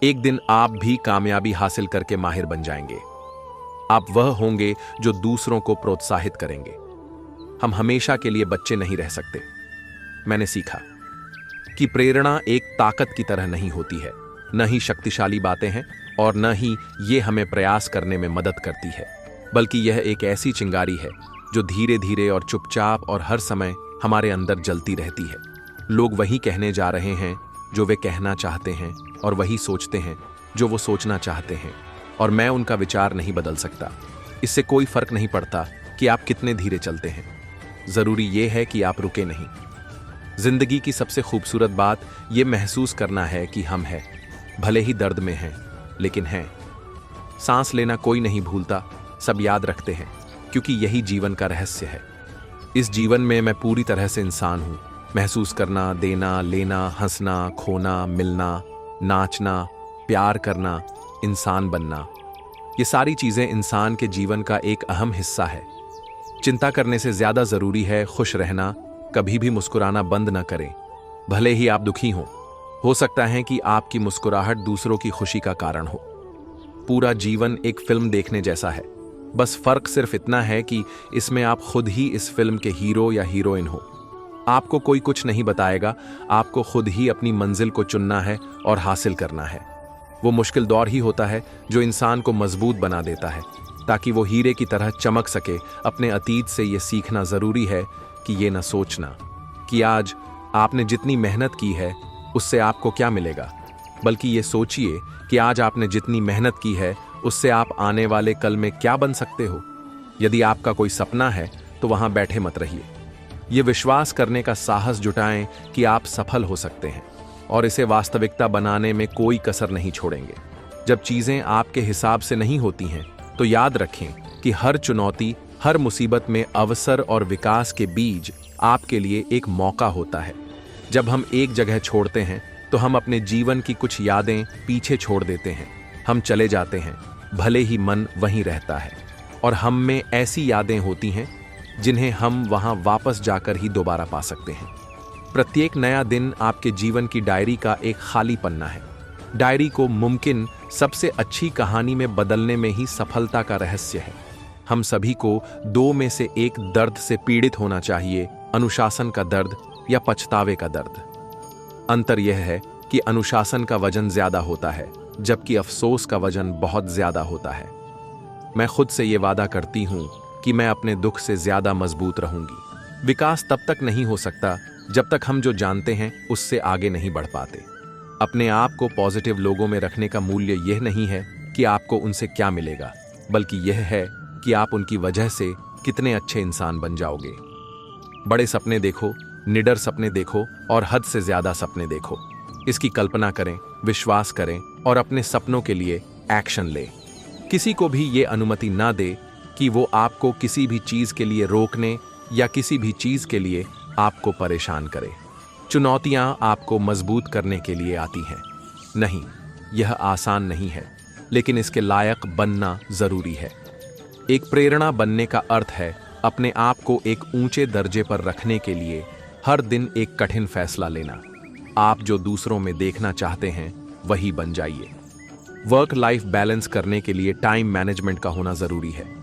एक दिन आप भी कामयाबी हासिल करके माहिर बन जाएंगे। आप वह होंगे जो दूसरों को प्रोत्साहित करेंगे। हम हमेशा के लिए बच्चे नहीं रह सकते। मैंने सीखा कि प्रेरणा एक ताकत की तरह नहीं होती है, न ही शक्तिशाली बातें हैं और न ही ये हमें प्रयास करने में मदद करती है, बल्कि यह एक ऐसी चिंगारी है जो धीरे धीरे और चुपचाप और हर समय हमारे अंदर जलती रहती है। लोग वही कहने जा रहे हैं जो वे कहना चाहते हैं और वही सोचते हैं जो वो सोचना चाहते हैं, और मैं उनका विचार नहीं बदल सकता। इससे कोई फर्क नहीं पड़ता कि आप कितने धीरे चलते हैं, जरूरी यह है कि आप रुके नहीं। जिंदगी की सबसे खूबसूरत बात यह महसूस करना है कि हम हैं, भले ही दर्द में हैं, लेकिन हैं। सांस लेना कोई नहीं भूलता, सब याद रखते हैं, क्योंकि यही जीवन का रहस्य है। इस जीवन में मैं पूरी तरह से इंसान हूं। महसूस करना, देना, लेना, हंसना, खोना, मिलना, नाचना, प्यार करना, इंसान बनना, ये सारी चीजें इंसान के जीवन का एक अहम हिस्सा है। चिंता करने से ज्यादा जरूरी है खुश रहना। कभी भी मुस्कुराना बंद न करें, भले ही आप दुखी हों। हो सकता है कि आपकी मुस्कुराहट दूसरों की खुशी का कारण हो। पूरा जीवन एक फिल्म देखने जैसा है, बस फर्क सिर्फ इतना है कि इसमें आप खुद ही इस फिल्म के हीरो या हीरोइन हो। आपको कोई कुछ नहीं बताएगा, आपको खुद ही अपनी मंजिल को चुनना है और हासिल करना है। वो मुश्किल दौर ही होता है जो इंसान को मजबूत बना देता है, ताकि वो हीरे की तरह चमक सके। अपने अतीत से ये सीखना जरूरी है कि ये न सोचना कि आज आपने जितनी मेहनत की है उससे आपको क्या मिलेगा, बल्कि ये सोचिए कि आज आपने जितनी मेहनत की है उससे आप आने वाले कल में क्या बन सकते हो। यदि आपका कोई सपना है तो वहां बैठे मत रहिए। ये विश्वास करने का साहस जुटाएं कि आप सफल हो सकते हैं और इसे वास्तविकता बनाने में कोई कसर नहीं छोड़ेंगे। जब चीजें आपके हिसाब से नहीं होती हैं तो याद रखें कि हर चुनौती, हर मुसीबत में अवसर और विकास के बीज आपके लिए एक मौका होता है। जब हम एक जगह छोड़ते हैं तो हम अपने जीवन की कुछ यादें पीछे छोड़ देते हैं। हम चले जाते हैं, भले ही मन वहीं रहता है, और हम में ऐसी यादें होती हैं जिन्हें हम वहां वापस जाकर ही दोबारा पा सकते हैं। प्रत्येक नया दिन आपके जीवन की डायरी का एक खाली पन्ना है। डायरी को मुमकिन सबसे अच्छी कहानी में बदलने में ही सफलता का रहस्य है। हम सभी को दो में से एक दर्द से पीड़ित होना चाहिए, अनुशासन का दर्द या पछतावे का दर्द। अंतर यह है कि अनुशासन का वजन ज्यादा होता है, जबकि अफसोस का वजन बहुत ज्यादा होता है। मैं खुद से ये वादा करती हूं कि मैं अपने दुख से ज्यादा मजबूत रहूंगी। विकास तब तक नहीं हो सकता जब तक हम जो जानते हैं उससे आगे नहीं बढ़ पाते। अपने आप को पॉजिटिव लोगों में रखने का मूल्य यह नहीं है कि आपको उनसे क्या मिलेगा, बल्कि यह है कि आप उनकी वजह से कितने अच्छे इंसान बन जाओगे। बड़े सपने देखो, निडर सपने देखो और हद से ज्यादा सपने देखो। इसकी कल्पना करें, विश्वास करें और अपने सपनों के लिए एक्शन लें। किसी को भी ये अनुमति ना दे कि वो आपको किसी भी चीज के लिए रोकने या किसी भी चीज के लिए आपको परेशान करे। चुनौतियां आपको मजबूत करने के लिए आती हैं। नहीं, यह आसान नहीं है, लेकिन इसके लायक बनना जरूरी है। एक प्रेरणा बनने का अर्थ है अपने आप को एक ऊंचे दर्जे पर रखने के लिए हर दिन एक कठिन फैसला लेना। आप जो दूसरों में देखना चाहते हैं वही बन जाइए। वर्क लाइफ बैलेंस करने के लिए टाइम मैनेजमेंट का होना जरूरी है।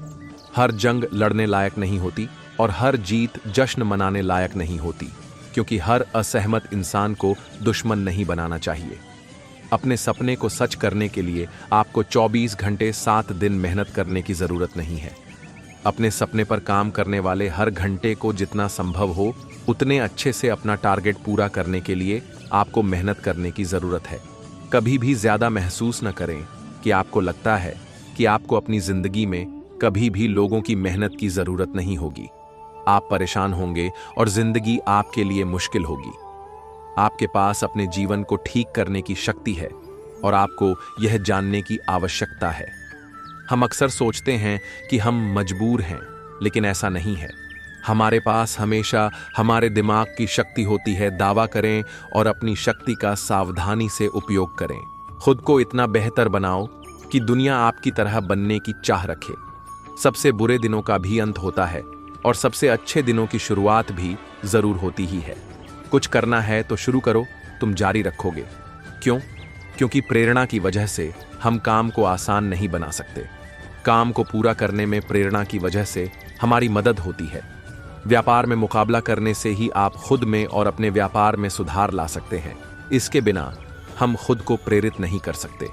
हर जंग लड़ने लायक नहीं होती और हर जीत जश्न मनाने लायक नहीं होती, क्योंकि हर असहमत इंसान को दुश्मन नहीं बनाना चाहिए। अपने सपने को सच करने के लिए आपको 24 घंटे 7 दिन मेहनत करने की जरूरत नहीं है। अपने सपने पर काम करने वाले हर घंटे को जितना संभव हो उतने अच्छे से अपना टारगेट पूरा करने के लिए आपको मेहनत करने की जरूरत है। कभी भी ज्यादा महसूस न करें कि आपको लगता है कि आपको अपनी जिंदगी में कभी भी लोगों की मेहनत की जरूरत नहीं होगी। आप परेशान होंगे और जिंदगी आपके लिए मुश्किल होगी। आपके पास अपने जीवन को ठीक करने की शक्ति है और आपको यह जानने की आवश्यकता है। हम अक्सर सोचते हैं कि हम मजबूर हैं, लेकिन ऐसा नहीं है। हमारे पास हमेशा हमारे दिमाग की शक्ति होती है। दावा करें और अपनी शक्ति का सावधानी से उपयोग करें। खुद को इतना बेहतर बनाओ कि दुनिया आपकी तरह बनने की चाह रखे। सबसे बुरे दिनों का भी अंत होता है और सबसे अच्छे दिनों की शुरुआत भी जरूर होती ही है। कुछ करना है तो शुरू करो, तुम जारी रखोगे। क्यों? क्योंकि प्रेरणा की वजह से हम काम को आसान नहीं बना सकते। काम को पूरा करने में प्रेरणा की वजह से हमारी मदद होती है। व्यापार में मुकाबला करने से ही आप खुद में और अपने व्यापार में सुधार ला सकते हैं। इसके बिना हम खुद को प्रेरित नहीं कर सकते।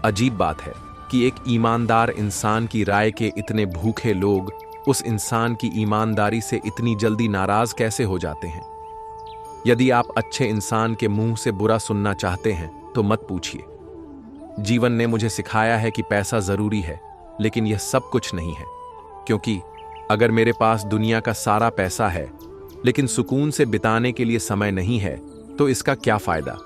अजीब बात है कि एक ईमानदार इंसान की राय के इतने भूखे लोग उस इंसान की ईमानदारी से इतनी जल्दी नाराज कैसे हो जाते हैं। यदि आप अच्छे इंसान के मुंह से बुरा सुनना चाहते हैं तो मत पूछिए। जीवन ने मुझे सिखाया है कि पैसा जरूरी है, लेकिन यह सब कुछ नहीं है। क्योंकि अगर मेरे पास दुनिया का सारा पैसा है लेकिन सुकून से बिताने के लिए समय नहीं है तो इसका क्या फायदा।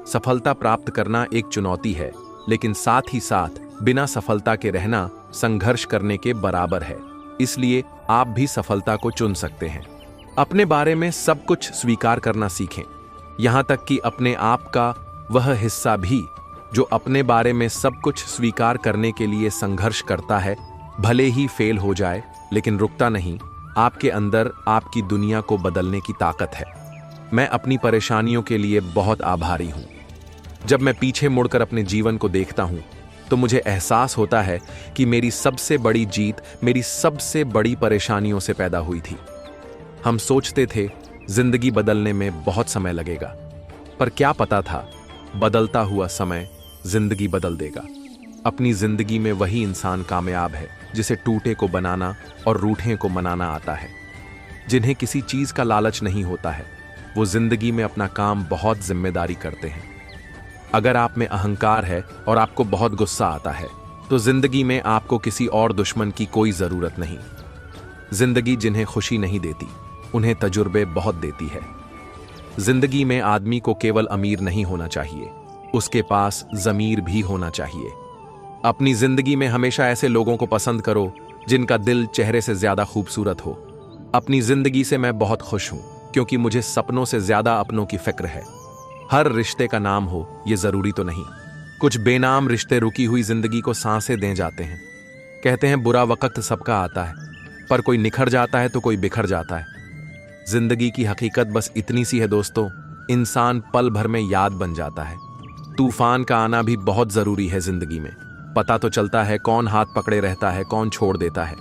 सफलता प्राप्त करना एक चुनौती है, लेकिन साथ ही साथ बिना सफलता के रहना संघर्ष करने के बराबर है। इसलिए आप भी सफलता को चुन सकते हैं। अपने बारे में सब कुछ स्वीकार करना सीखें, यहां तक कि अपने आप का वह हिस्सा भी जो अपने बारे में सब कुछ स्वीकार करने के लिए संघर्ष करता है। भले ही फेल हो जाए लेकिन रुकता नहीं। आपके अंदर आपकी दुनिया को बदलने की ताकत है। मैं अपनी परेशानियों के लिए बहुत आभारी हूं। जब मैं पीछे मुड़कर अपने जीवन को देखता हूं तो मुझे एहसास होता है कि मेरी सबसे बड़ी जीत मेरी सबसे बड़ी परेशानियों से पैदा हुई थी। हम सोचते थे जिंदगी बदलने में बहुत समय लगेगा, पर क्या पता था बदलता हुआ समय जिंदगी बदल देगा। अपनी जिंदगी में वही इंसान कामयाब है जिसे टूटे को बनाना और रूठे को मनाना आता है। जिन्हें किसी चीज का लालच नहीं होता है वो जिंदगी में अपना काम बहुत जिम्मेदारी करते हैं। अगर आप में अहंकार है और आपको बहुत गुस्सा आता है तो जिंदगी में आपको किसी और दुश्मन की कोई जरूरत नहीं। जिंदगी जिन्हें खुशी नहीं देती उन्हें तजुर्बे बहुत देती है। जिंदगी में आदमी को केवल अमीर नहीं होना चाहिए, उसके पास ज़मीर भी होना चाहिए। अपनी जिंदगी में हमेशा ऐसे लोगों को पसंद करो जिनका दिल चेहरे से ज्यादा खूबसूरत हो। अपनी जिंदगी से मैं बहुत खुश हूं क्योंकि मुझे सपनों से ज्यादा अपनों की फिक्र है। हर रिश्ते का नाम हो ये जरूरी तो नहीं। कुछ बेनाम रिश्ते रुकी हुई जिंदगी को सांसें दे जाते हैं। कहते हैं बुरा वक्त सबका आता है, पर कोई निखर जाता है तो कोई बिखर जाता है। जिंदगी की हकीकत बस इतनी सी है दोस्तों, इंसान पल भर में याद बन जाता है। तूफान का आना भी बहुत जरूरी है जिंदगी में। पता तो चलता है कौन हाथ पकड़े रहता है, कौन छोड़ देता है।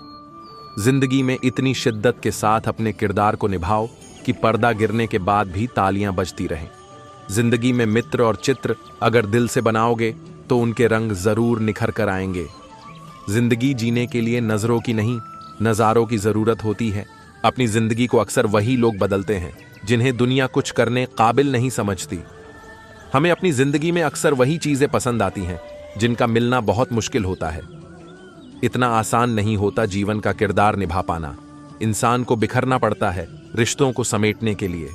जिंदगी में इतनी शिद्दत के साथ अपने किरदार को निभाओ कि पर्दा गिरने के बाद भी तालियां बजती रहें। जिंदगी में मित्र और चित्र अगर दिल से बनाओगे तो उनके रंग जरूर निखर कर आएंगे। जिंदगी जीने के लिए नजरों की नहीं, नजारों की जरूरत होती है। अपनी जिंदगी को अक्सर वही लोग बदलते हैं जिन्हें दुनिया कुछ करने काबिल नहीं समझती। हमें अपनी जिंदगी में अक्सर वही चीजें पसंद आती हैं जिनका मिलना बहुत मुश्किल होता है। इतना आसान नहीं होता जीवन का किरदार निभा पाना। इंसान को बिखरना पड़ता है रिश्तों को समेटने के लिए।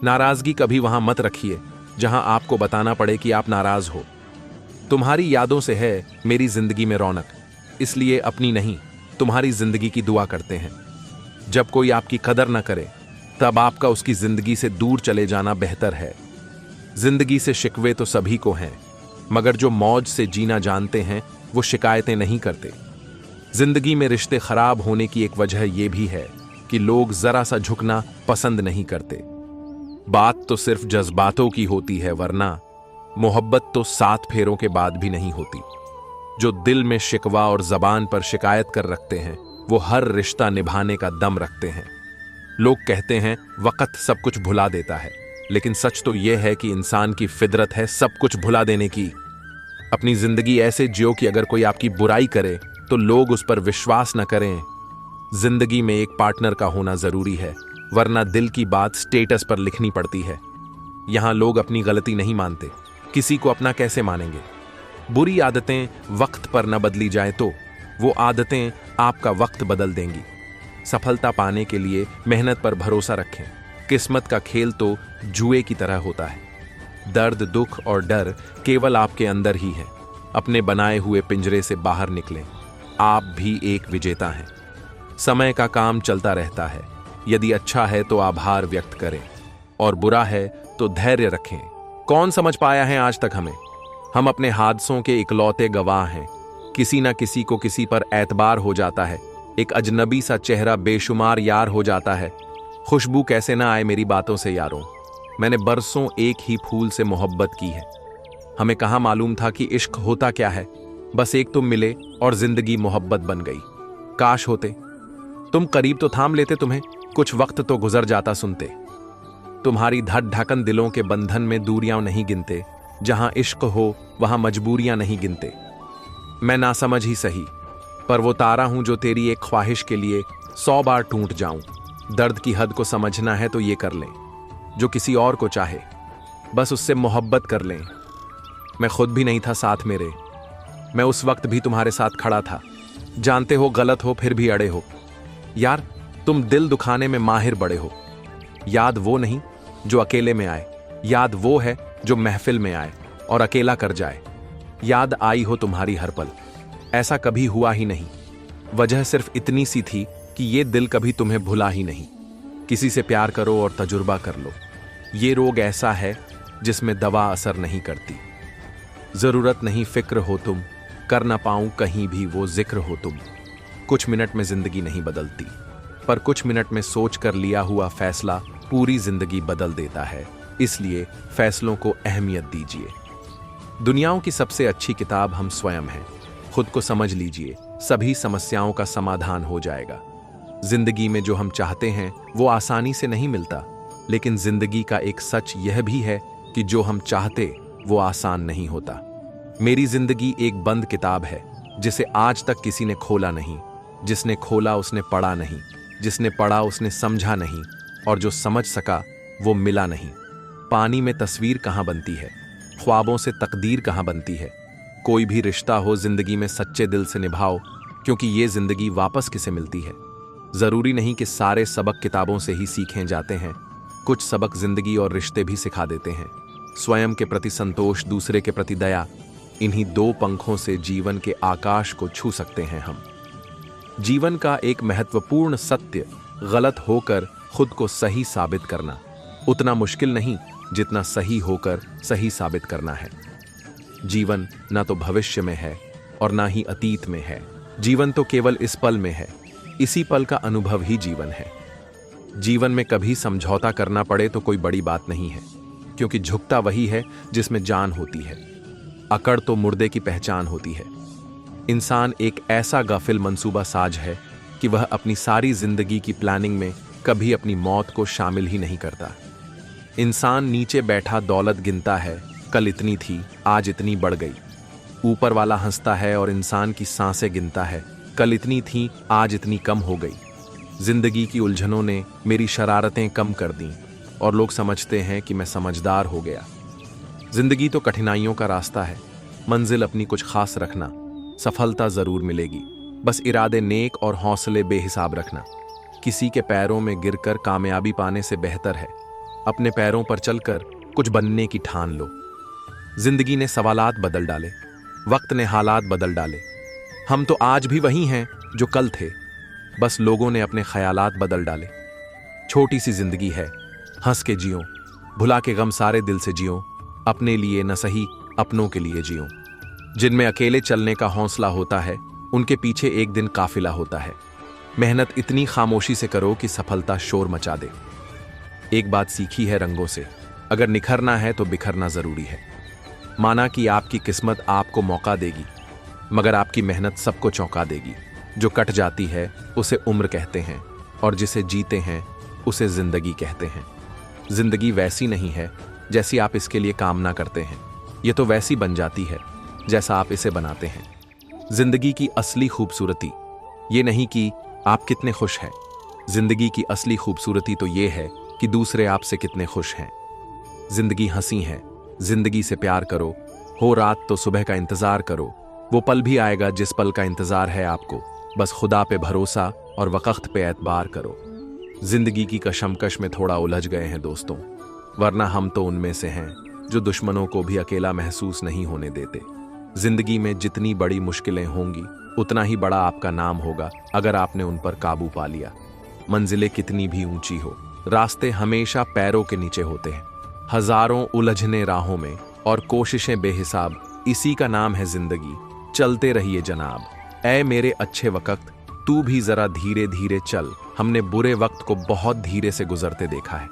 नाराजगी कभी वहां मत रखिए जहां आपको बताना पड़े कि आप नाराज हो। तुम्हारी यादों से है मेरी जिंदगी में रौनक, इसलिए अपनी नहीं तुम्हारी जिंदगी की दुआ करते हैं। जब कोई आपकी कदर न करे तब आपका उसकी जिंदगी से दूर चले जाना बेहतर है। जिंदगी से शिकवे तो सभी को हैं, मगर जो मौज से जीना जानते हैं वो शिकायतें नहीं करते। जिंदगी में रिश्ते खराब होने की एक वजह यह भी है कि लोग जरा सा झुकना पसंद नहीं करते। बात तो सिर्फ जज्बातों की होती है, वरना मोहब्बत तो 7 फेरों के बाद भी नहीं होती। जो दिल में शिकवा और जबान पर शिकायत कर रखते हैं वो हर रिश्ता निभाने का दम रखते हैं। लोग कहते हैं वक्त सब कुछ भुला देता है, लेकिन सच तो यह है कि इंसान की फितरत है सब कुछ भुला देने की। अपनी जिंदगी ऐसे जियो कि अगर कोई आपकी बुराई करे तो लोग उस पर विश्वास न करें। जिंदगी में एक पार्टनर का होना जरूरी है, वरना दिल की बात स्टेटस पर लिखनी पड़ती है। यहां लोग अपनी गलती नहीं मानते, किसी को अपना कैसे मानेंगे। बुरी आदतें वक्त पर न बदली जाए तो वो आदतें आपका वक्त बदल देंगी। सफलता पाने के लिए मेहनत पर भरोसा रखें। किस्मत का खेल तो जुए की तरह होता है। दर्द, दुख और डर केवल आपके अंदर ही है। अपने बनाए हुए पिंजरे से बाहर निकलें। आप भी एक विजेता हैं। समय का काम चलता रहता है। यदि अच्छा है तो आभार व्यक्त करें और बुरा है तो धैर्य रखें। कौन समझ पाया है आज तक हमें? हम अपने हादसों के इकलौते गवाह हैं। किसी ना किसी को किसी पर एतबार हो जाता है। एक अजनबी सा चेहरा बेशुमार यार हो जाता है। खुशबू कैसे ना आए मेरी बातों से यारों। मैंने बरसों एक ही फूल से मोहब्बत की है। हमें कहाँ मालूम था कि इश्क होता क्या है। बस एक तुम मिले और जिंदगी मोहब्बत बन गई। काश होते तुम करीब तो थाम लेते, तुम्हें कुछ वक्त तो गुजर जाता सुनते। तुम्हारी धड़ ढकन दिलों के बंधन में दूरियां नहीं गिनते, जहां इश्क हो वहां मजबूरियां नहीं गिनते। मैं नासमझ ही सही, पर वो तारा हूं जो तेरी एक ख्वाहिश के लिए 100 बार टूट जाऊं। दर्द की हद को समझना है तो ये कर लें, जो किसी और को चाहे बस उससे मोहब्बत कर लें। मैं खुद भी नहीं था साथ मेरे, मैं उस वक्त भी तुम्हारे साथ खड़ा था। जानते हो गलत हो फिर भी अड़े हो। यार तुम दिल दुखाने में माहिर बड़े हो। याद वो नहीं जो अकेले में आए, याद वो है जो महफिल में आए और अकेला कर जाए। याद आई हो तुम्हारी हर पल, ऐसा कभी हुआ ही नहीं। वजह सिर्फ इतनी सी थी कि ये दिल कभी तुम्हें भुला ही नहीं। किसी से प्यार करो और तजुर्बा कर लो, ये रोग ऐसा है जिसमें दवा असर नहीं करती। जरूरत नहीं फिक्र हो तुम, कर ना पाऊं कहीं भी वो जिक्र हो तुम। कुछ मिनट में जिंदगी नहीं बदलती, पर कुछ मिनट में सोच कर लिया हुआ फैसला पूरी जिंदगी बदल देता है। इसलिए फैसलों को अहमियत दीजिए। दुनियाओं की सबसे अच्छी किताब हम स्वयं हैं। खुद को समझ लीजिए, सभी समस्याओं का समाधान हो जाएगा। जिंदगी में जो हम चाहते हैं वो आसानी से नहीं मिलता, लेकिन जिंदगी का एक सच यह भी है कि जो हम चाहते वो आसान नहीं होता। मेरी जिंदगी एक बंद किताब है जिसे आज तक किसी ने खोला नहीं। जिसने खोला उसने पढ़ा नहीं, जिसने पढ़ा उसने समझा नहीं, और जो समझ सका वो मिला नहीं। पानी में तस्वीर कहाँ बनती है, ख्वाबों से तकदीर कहाँ बनती है। कोई भी रिश्ता हो जिंदगी में सच्चे दिल से निभाओ, क्योंकि ये जिंदगी वापस किसे मिलती है। जरूरी नहीं कि सारे सबक किताबों से ही सीखे जाते हैं, कुछ सबक जिंदगी और रिश्ते भी सिखा देते हैं। स्वयं के प्रति संतोष, दूसरे के प्रति दया, इन्हीं 2 पंखों से जीवन के आकाश को छू सकते हैं हम। जीवन का एक महत्वपूर्ण सत्य, गलत होकर खुद को सही साबित करना उतना मुश्किल नहीं जितना सही होकर सही साबित करना है। जीवन ना तो भविष्य में है और ना ही अतीत में है। जीवन तो केवल इस पल में है। इसी पल का अनुभव ही जीवन है। जीवन में कभी समझौता करना पड़े तो कोई बड़ी बात नहीं है, क्योंकि झुकता वही है जिसमें जान होती है। अकड़ तो मुर्दे की पहचान होती है। इंसान एक ऐसा गाफिल मंसूबा साज है कि वह अपनी सारी जिंदगी की प्लानिंग में कभी अपनी मौत को शामिल ही नहीं करता। इंसान नीचे बैठा दौलत गिनता है, कल इतनी थी आज इतनी बढ़ गई। ऊपर वाला हंसता है और इंसान की सांसें गिनता है, कल इतनी थी आज इतनी कम हो गई। जिंदगी की उलझनों ने मेरी शरारतें कम कर दी और लोग समझते हैं कि मैं समझदार हो गया। जिंदगी तो कठिनाइयों का रास्ता है, मंजिल अपनी कुछ खास रखना, सफलता जरूर मिलेगी। बस इरादे नेक और हौसले बेहिसाब रखना। किसी के पैरों में गिरकर कामयाबी पाने से बेहतर है अपने पैरों पर चलकर कुछ बनने की ठान लो। जिंदगी ने सवालात बदल डाले, वक्त ने हालात बदल डाले। हम तो आज भी वही हैं जो कल थे, बस लोगों ने अपने ख्यालात बदल डाले। छोटी सी जिंदगी है, हंस के जियो, भुला के गम सारे दिल से जियो। अपने लिए न सही अपनों के लिए जियो। जिनमें अकेले चलने का हौसला होता है उनके पीछे एक दिन काफिला होता है। मेहनत इतनी खामोशी से करो कि सफलता शोर मचा दे। एक बात सीखी है रंगों से, अगर निखरना है तो बिखरना जरूरी है। माना कि आपकी किस्मत आपको मौका देगी, मगर आपकी मेहनत सबको चौंका देगी। जो कट जाती है उसे उम्र कहते हैं, और जिसे जीते हैं उसे जिंदगी कहते हैं। जिंदगी वैसी नहीं है जैसी आप इसके लिए कामना करते हैं, ये तो वैसी बन जाती है जैसा आप इसे बनाते हैं। जिंदगी की असली खूबसूरती ये नहीं कि आप कितने खुश हैं, जिंदगी की असली खूबसूरती तो ये है कि दूसरे आपसे कितने खुश हैं। जिंदगी हंसी है, जिंदगी से प्यार करो। हो रात तो सुबह का इंतजार करो, वो पल भी आएगा जिस पल का इंतजार है आपको। बस खुदा पे भरोसा और वक्त पे एतबार करो। जिंदगी की कशमकश में थोड़ा उलझ गए हैं दोस्तों, वरना हम तो उनमें से हैं जो दुश्मनों को भी अकेला महसूस नहीं होने देते। जिंदगी में जितनी बड़ी मुश्किलें होंगी उतना ही बड़ा आपका नाम होगा अगर आपने उन पर काबू पा लिया। मंजिलें कितनी भी ऊंची हो, रास्ते हमेशा पैरों के नीचे होते हैं। हजारों उलझने राहों में और कोशिशें बेहिसाब, इसी का नाम है जिंदगी। चलते रहिए जनाब। ऐ मेरे अच्छे वक्त तू भी जरा धीरे धीरे चल, हमने बुरे वक्त को बहुत धीरे से गुजरते देखा है।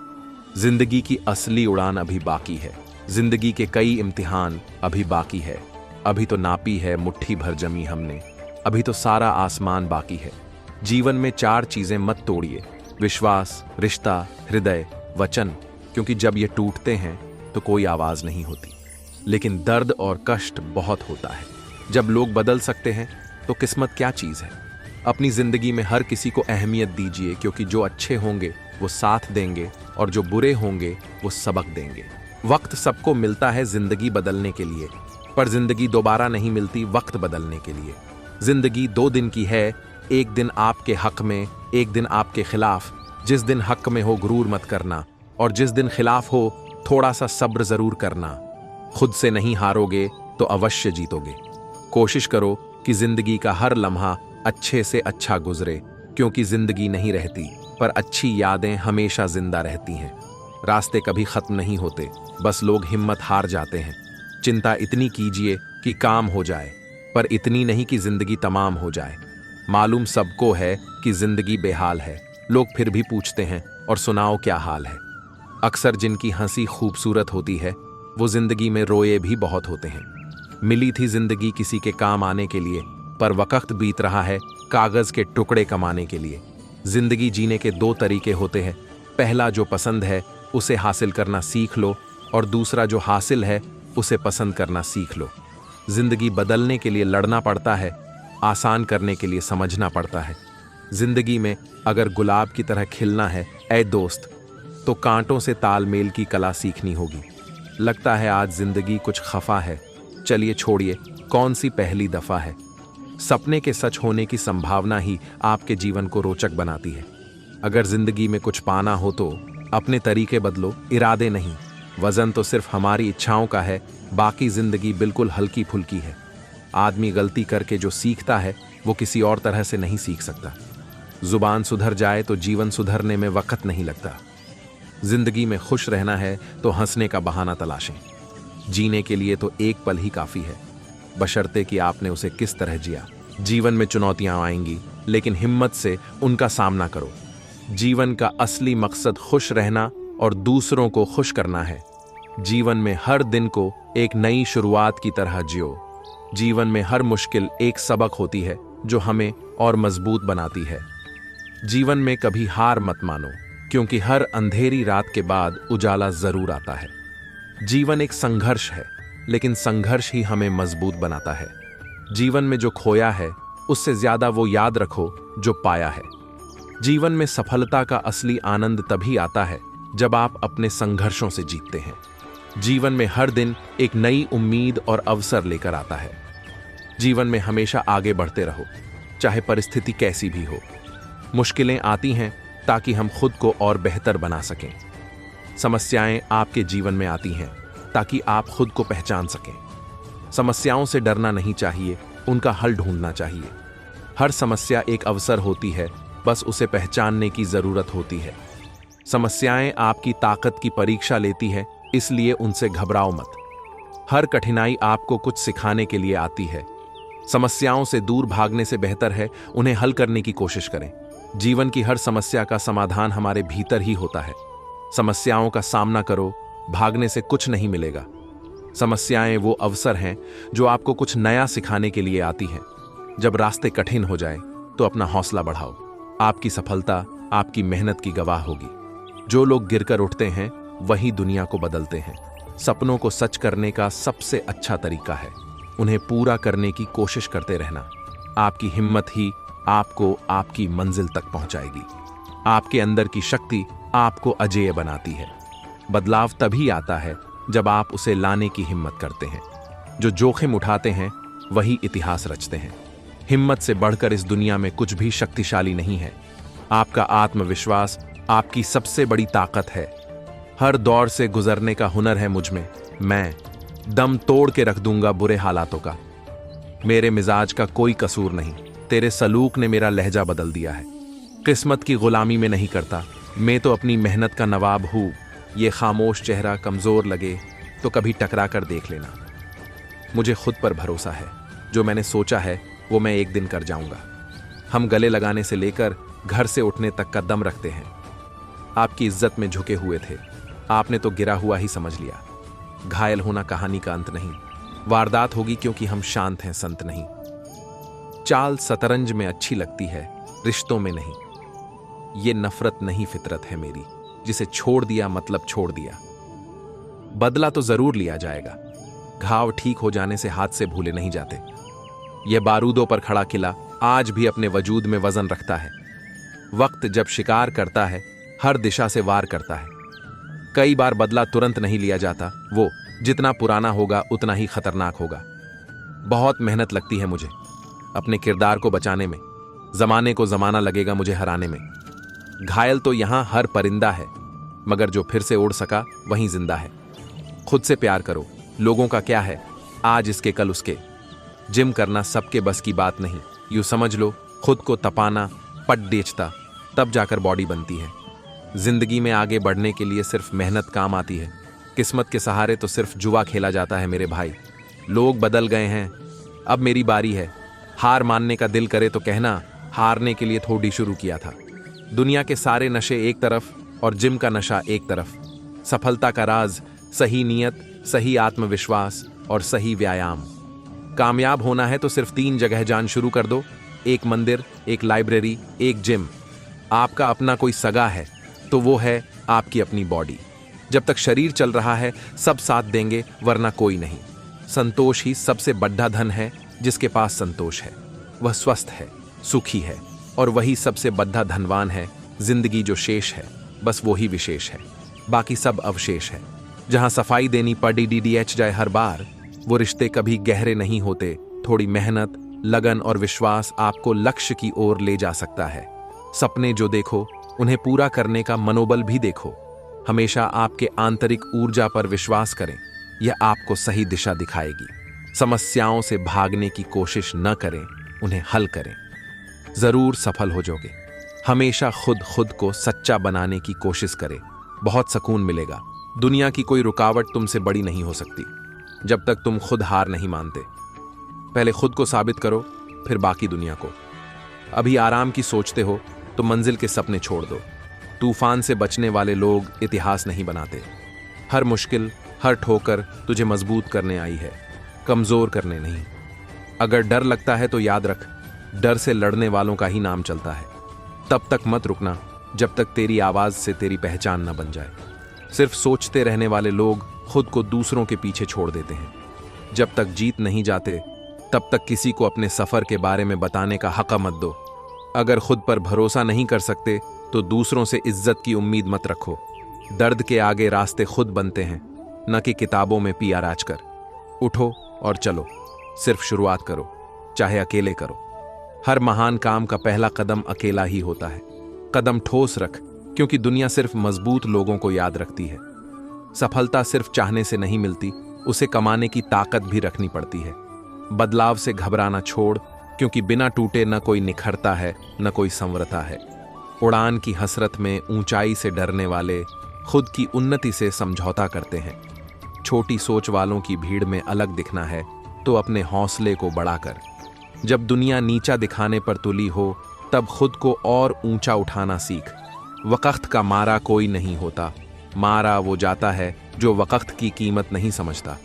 जिंदगी की असली उड़ान अभी बाकी है, जिंदगी के कई इम्तिहान अभी बाकी है। अभी तो नापी है मुट्ठी भर जमी हमने, अभी तो सारा आसमान बाकी है। जीवन में 4 चीजें मत तोड़िए, विश्वास, रिश्ता, हृदय, वचन, क्योंकि जब ये टूटते हैं तो कोई आवाज नहीं होती, लेकिन दर्द और कष्ट बहुत होता है। जब लोग बदल सकते हैं तो किस्मत क्या चीज है। अपनी जिंदगी में हर किसी को अहमियत दीजिए, क्योंकि जो अच्छे होंगे वो साथ देंगे और जो बुरे होंगे वो सबक देंगे। वक्त सबको मिलता है जिंदगी बदलने के लिए, पर जिंदगी दोबारा नहीं मिलती वक्त बदलने के लिए। जिंदगी 2 दिन की है, एक दिन आपके हक में, एक दिन आपके खिलाफ। जिस दिन हक में हो गुरूर मत करना, और जिस दिन खिलाफ हो थोड़ा सा सब्र जरूर करना। खुद से नहीं हारोगे तो अवश्य जीतोगे। कोशिश करो कि जिंदगी का हर लम्हा अच्छे से अच्छा गुजरे, क्योंकि जिंदगी नहीं रहती, पर अच्छी यादें हमेशा जिंदा रहती हैं। रास्ते कभी खत्म नहीं होते, बस लोग हिम्मत हार जाते हैं। चिंता इतनी कीजिए कि काम हो जाए, पर इतनी नहीं कि जिंदगी तमाम हो जाए। मालूम सबको है कि जिंदगी बेहाल है, लोग फिर भी पूछते हैं और सुनाओ क्या हाल है। अक्सर जिनकी हंसी खूबसूरत होती है वो जिंदगी में रोए भी बहुत होते हैं। मिली थी जिंदगी किसी के काम आने के लिए, पर वक्त बीत रहा है कागज के टुकड़े कमाने के लिए। जिंदगी जीने के 2 तरीके होते हैं, पहला जो पसंद है उसे हासिल करना सीख लो, और दूसरा जो हासिल है उसे पसंद करना सीख लो। जिंदगी बदलने के लिए लड़ना पड़ता है, आसान करने के लिए समझना पड़ता है। जिंदगी में अगर गुलाब की तरह खिलना है ऐ दोस्त, तो कांटों से तालमेल की कला सीखनी होगी। लगता है आज जिंदगी कुछ खफा है, चलिए छोड़िए कौन सी पहली दफा है। सपने के सच होने की संभावना ही आपके जीवन को रोचक बनाती है। अगर जिंदगी में कुछ पाना हो तो अपने तरीके बदलो, इरादे नहीं। वजन तो सिर्फ हमारी इच्छाओं का है, बाकी जिंदगी बिल्कुल हल्की फुल्की है। आदमी गलती करके जो सीखता है वो किसी और तरह से नहीं सीख सकता। जुबान सुधर जाए तो जीवन सुधरने में वक्त नहीं लगता। जिंदगी में खुश रहना है तो हंसने का बहाना तलाशें। जीने के लिए तो एक पल ही काफी है, बशर्ते कि आपने उसे किस तरह जिया। जीवन में चुनौतियां आएंगी, लेकिन हिम्मत से उनका सामना करो। जीवन का असली मकसद खुश रहना और दूसरों को खुश करना है। जीवन में हर दिन को एक नई शुरुआत की तरह जियो। जीवन में हर मुश्किल एक सबक होती है जो हमें और मजबूत बनाती है। जीवन में कभी हार मत मानो, क्योंकि हर अंधेरी रात के बाद उजाला जरूर आता है। जीवन एक संघर्ष है, लेकिन संघर्ष ही हमें मजबूत बनाता है। जीवन में जो खोया है उससे ज्यादा वो याद रखो जो पाया है। जीवन में सफलता का असली आनंद तभी आता है जब आप अपने संघर्षों से जीतते हैं। जीवन में हर दिन एक नई उम्मीद और अवसर लेकर आता है। जीवन में हमेशा आगे बढ़ते रहो, चाहे परिस्थिति कैसी भी हो। मुश्किलें आती हैं ताकि हम खुद को और बेहतर बना सकें। समस्याएं आपके जीवन में आती हैं ताकि आप खुद को पहचान सकें। समस्याओं से डरना नहीं चाहिए, उनका हल ढूंढना चाहिए। हर समस्या एक अवसर होती है, बस उसे पहचानने की जरूरत होती है। समस्याएं आपकी ताकत की परीक्षा लेती है, इसलिए उनसे घबराओ मत। हर कठिनाई आपको कुछ सिखाने के लिए आती है। समस्याओं से दूर भागने से बेहतर है उन्हें हल करने की कोशिश करें। जीवन की हर समस्या का समाधान हमारे भीतर ही होता है। समस्याओं का सामना करो, भागने से कुछ नहीं मिलेगा। समस्याएं वो अवसर हैं जो आपको कुछ नया सिखाने के लिए आती हैं। जब रास्ते कठिन हो जाए तो अपना हौसला बढ़ाओ। आपकी सफलता आपकी मेहनत की गवाह होगी। जो लोग गिरकर उठते हैं वही दुनिया को बदलते हैं। सपनों को सच करने का सबसे अच्छा तरीका है उन्हें पूरा करने की कोशिश करते रहना। आपकी हिम्मत ही आपको आपकी मंजिल तक पहुंचाएगी। आपके अंदर की शक्ति आपको अजेय बनाती है। बदलाव तभी आता है जब आप उसे लाने की हिम्मत करते हैं। जो जोखिम उठाते हैं वही इतिहास रचते हैं। हिम्मत से बढ़कर इस दुनिया में कुछ भी शक्तिशाली नहीं है। आपका आत्मविश्वास आपकी सबसे बड़ी ताकत है। हर दौर से गुजरने का हुनर है मुझ में। मैं दम तोड़ के रख दूंगा बुरे हालातों का। मेरे मिजाज का कोई कसूर नहीं, तेरे सलूक ने मेरा लहजा बदल दिया है। किस्मत की गुलामी में नहीं करता, मैं तो अपनी मेहनत का नवाब हूँ। ये खामोश चेहरा कमजोर लगे तो कभी टकरा कर देख लेना। मुझे खुद पर भरोसा है, जो मैंने सोचा है वो मैं एक दिन कर जाऊंगा। हम गले लगाने से लेकर घर से उठने तक का दम रखते हैं। आपकी इज्जत में झुके हुए थे, आपने तो गिरा हुआ ही समझ लिया। घायल होना कहानी का अंत नहीं, वारदात होगी क्योंकि हम शांत हैं, संत नहीं। चाल शतरंज में अच्छी लगती है, रिश्तों में नहीं। ये नफरत नहीं, फितरत है मेरी, जिसे छोड़ दिया मतलब छोड़ दिया। बदला तो जरूर लिया जाएगा, घाव ठीक हो जाने से हाथ से भूले नहीं जाते। यह बारूदों पर खड़ा किला आज भी अपने वजूद में वजन रखता है। वक्त जब शिकार करता है, हर दिशा से वार करता है। कई बार बदला तुरंत नहीं लिया जाता, वो जितना पुराना होगा उतना ही खतरनाक होगा। बहुत मेहनत लगती है मुझे अपने किरदार को बचाने में, जमाने को जमाना लगेगा मुझे हराने में। घायल तो यहां हर परिंदा है, मगर जो फिर से उड़ सका वहीं जिंदा है। खुद से प्यार करो, लोगों का क्या है, आज इसके कल उसके। जिम करना सबके बस की बात नहीं, यूं समझ लो खुद को तपाना, पट बेचता, तब जाकर बॉडी बनती है। जिंदगी में आगे बढ़ने के लिए सिर्फ मेहनत काम आती है, किस्मत के सहारे तो सिर्फ जुआ खेला जाता है मेरे भाई। लोग बदल गए हैं, अब मेरी बारी है। हार मानने का दिल करे तो कहना, हारने के लिए थोड़ी शुरू किया था। दुनिया के सारे नशे एक तरफ और जिम का नशा एक तरफ। सफलता का राज सही नीयत, सही आत्मविश्वास और सही व्यायाम। कामयाब होना है तो सिर्फ 3 जगह जान शुरू कर दो, एक मंदिर, एक लाइब्रेरी, एक जिम। आपका अपना कोई सगा है तो वो है आपकी अपनी बॉडी। जब तक शरीर चल रहा है सब साथ देंगे, वरना कोई नहीं। संतोष ही सबसे बड़ा धन है, जिसके पास संतोष है वह स्वस्थ है, सुखी है, और वही सबसे बड़ा धनवान है। जिंदगी जो शेष है बस वो ही विशेष है, बाकी सब अवशेष है। जहां सफाई देनी पड़ी DDH जाए हर बार, वो रिश्ते कभी गहरे नहीं होते। थोड़ी मेहनत, लगन और विश्वास आपको लक्ष्य की ओर ले जा सकता है। सपने जो देखो उन्हें पूरा करने का मनोबल भी देखो। हमेशा आपके आंतरिक ऊर्जा पर विश्वास करें, यह आपको सही दिशा दिखाएगी। समस्याओं से भागने की कोशिश न करें, उन्हें हल करें, जरूर सफल हो जाओगे। हमेशा खुद को सच्चा बनाने की कोशिश करें, बहुत सुकून मिलेगा। दुनिया की कोई रुकावट तुमसे बड़ी नहीं हो सकती जब तक तुम खुद हार नहीं मानते। पहले खुद को साबित करो, फिर बाकी दुनिया को। अभी आराम की सोचते हो तो मंजिल के सपने छोड़ दो। तूफान से बचने वाले लोग इतिहास नहीं बनाते। हर मुश्किल, हर ठोकर तुझे मजबूत करने आई है, कमजोर करने नहीं। अगर डर लगता है तो याद रख, डर से लड़ने वालों का ही नाम चलता है। तब तक मत रुकना जब तक तेरी आवाज से तेरी पहचान न बन जाए। सिर्फ सोचते रहने वाले लोग खुद को दूसरों के पीछे छोड़ देते हैं। जब तक जीत नहीं जाते तब तक किसी को अपने सफर के बारे में बताने का हक मत दो। अगर खुद पर भरोसा नहीं कर सकते तो दूसरों से इज्जत की उम्मीद मत रखो। दर्द के आगे रास्ते खुद बनते हैं, न कि किताबों में पिया राज कर। उठो और चलो, सिर्फ शुरुआत करो, चाहे अकेले करो। हर महान काम का पहला कदम अकेला ही होता है। कदम ठोस रख, क्योंकि दुनिया सिर्फ मजबूत लोगों को याद रखती है। सफलता सिर्फ चाहने से नहीं मिलती, उसे कमाने की ताकत भी रखनी पड़ती है। बदलाव से घबराना छोड़, क्योंकि बिना टूटे न कोई निखरता है, न कोई संवरता है। उड़ान की हसरत में ऊंचाई से डरने वाले खुद की उन्नति से समझौता करते हैं। छोटी सोच वालों की भीड़ में अलग दिखना है तो अपने हौसले को बढ़ाकर। जब दुनिया नीचा दिखाने पर तुली हो, तब खुद को और ऊंचा उठाना सीख। वक्त का मारा कोई नहीं होता, मारा वो जाता है जो वक्त की कीमत नहीं समझता।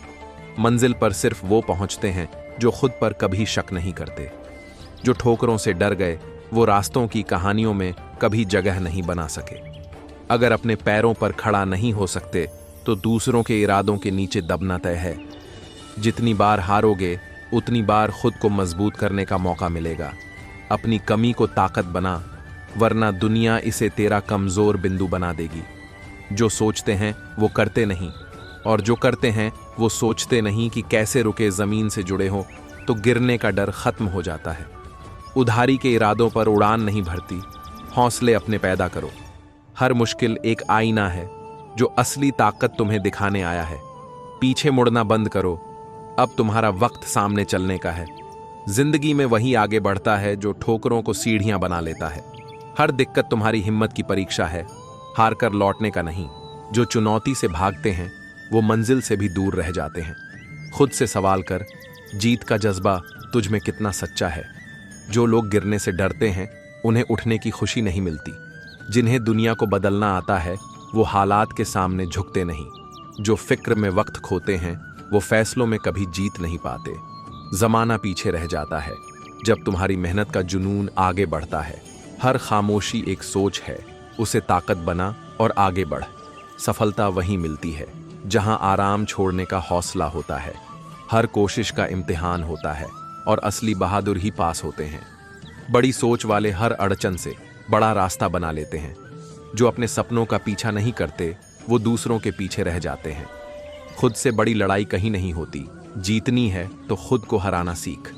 मंजिल पर सिर्फ वो पहुंचते हैं जो खुद पर कभी शक नहीं करते। जो ठोकरों से डर गए वो रास्तों की कहानियों में कभी जगह नहीं बना सके। अगर अपने पैरों पर खड़ा नहीं हो सकते तो दूसरों के इरादों के नीचे दबना तय है। जितनी बार हारोगे उतनी बार खुद को मजबूत करने का मौका मिलेगा। अपनी कमी को ताकत बना, वरना दुनिया इसे तेरा कमजोर बिंदु बना देगी। जो सोचते हैं वो करते नहीं, और जो करते हैं वो सोचते नहीं कि कैसे रुके। जमीन से जुड़े हो तो गिरने का डर खत्म हो जाता है। उधारी के इरादों पर उड़ान नहीं भरती, हौसले अपने पैदा करो। हर मुश्किल एक आईना है जो असली ताकत तुम्हें दिखाने आया है। पीछे मुड़ना बंद करो, अब तुम्हारा वक्त सामने चलने का है। जिंदगी में वही आगे बढ़ता है जो ठोकरों को सीढ़ियां बना लेता है। हर दिक्कत तुम्हारी हिम्मत की परीक्षा है, हार कर लौटने का नहीं। जो चुनौती से भागते हैं वो मंजिल से भी दूर रह जाते हैं। खुद से सवाल कर, जीत का जज्बा तुझ में कितना सच्चा है। जो लोग गिरने से डरते हैं उन्हें उठने की खुशी नहीं मिलती। जिन्हें दुनिया को बदलना आता है वो हालात के सामने झुकते नहीं। जो फिक्र में वक्त खोते हैं वो फैसलों में कभी जीत नहीं पाते। जमाना पीछे रह जाता है जब तुम्हारी मेहनत का जुनून आगे बढ़ता है। हर खामोशी एक सोच है, उसे ताकत बना और आगे बढ़। सफलता वहीं मिलती है जहां आराम छोड़ने का हौसला होता है। हर कोशिश का इम्तिहान होता है और असली बहादुर ही पास होते हैं। बड़ी सोच वाले हर अड़चन से बड़ा रास्ता बना लेते हैं। जो अपने सपनों का पीछा नहीं करते वो दूसरों के पीछे रह जाते हैं। खुद से बड़ी लड़ाई कहीं नहीं होती। जीतनी है तो खुद को हराना सीख।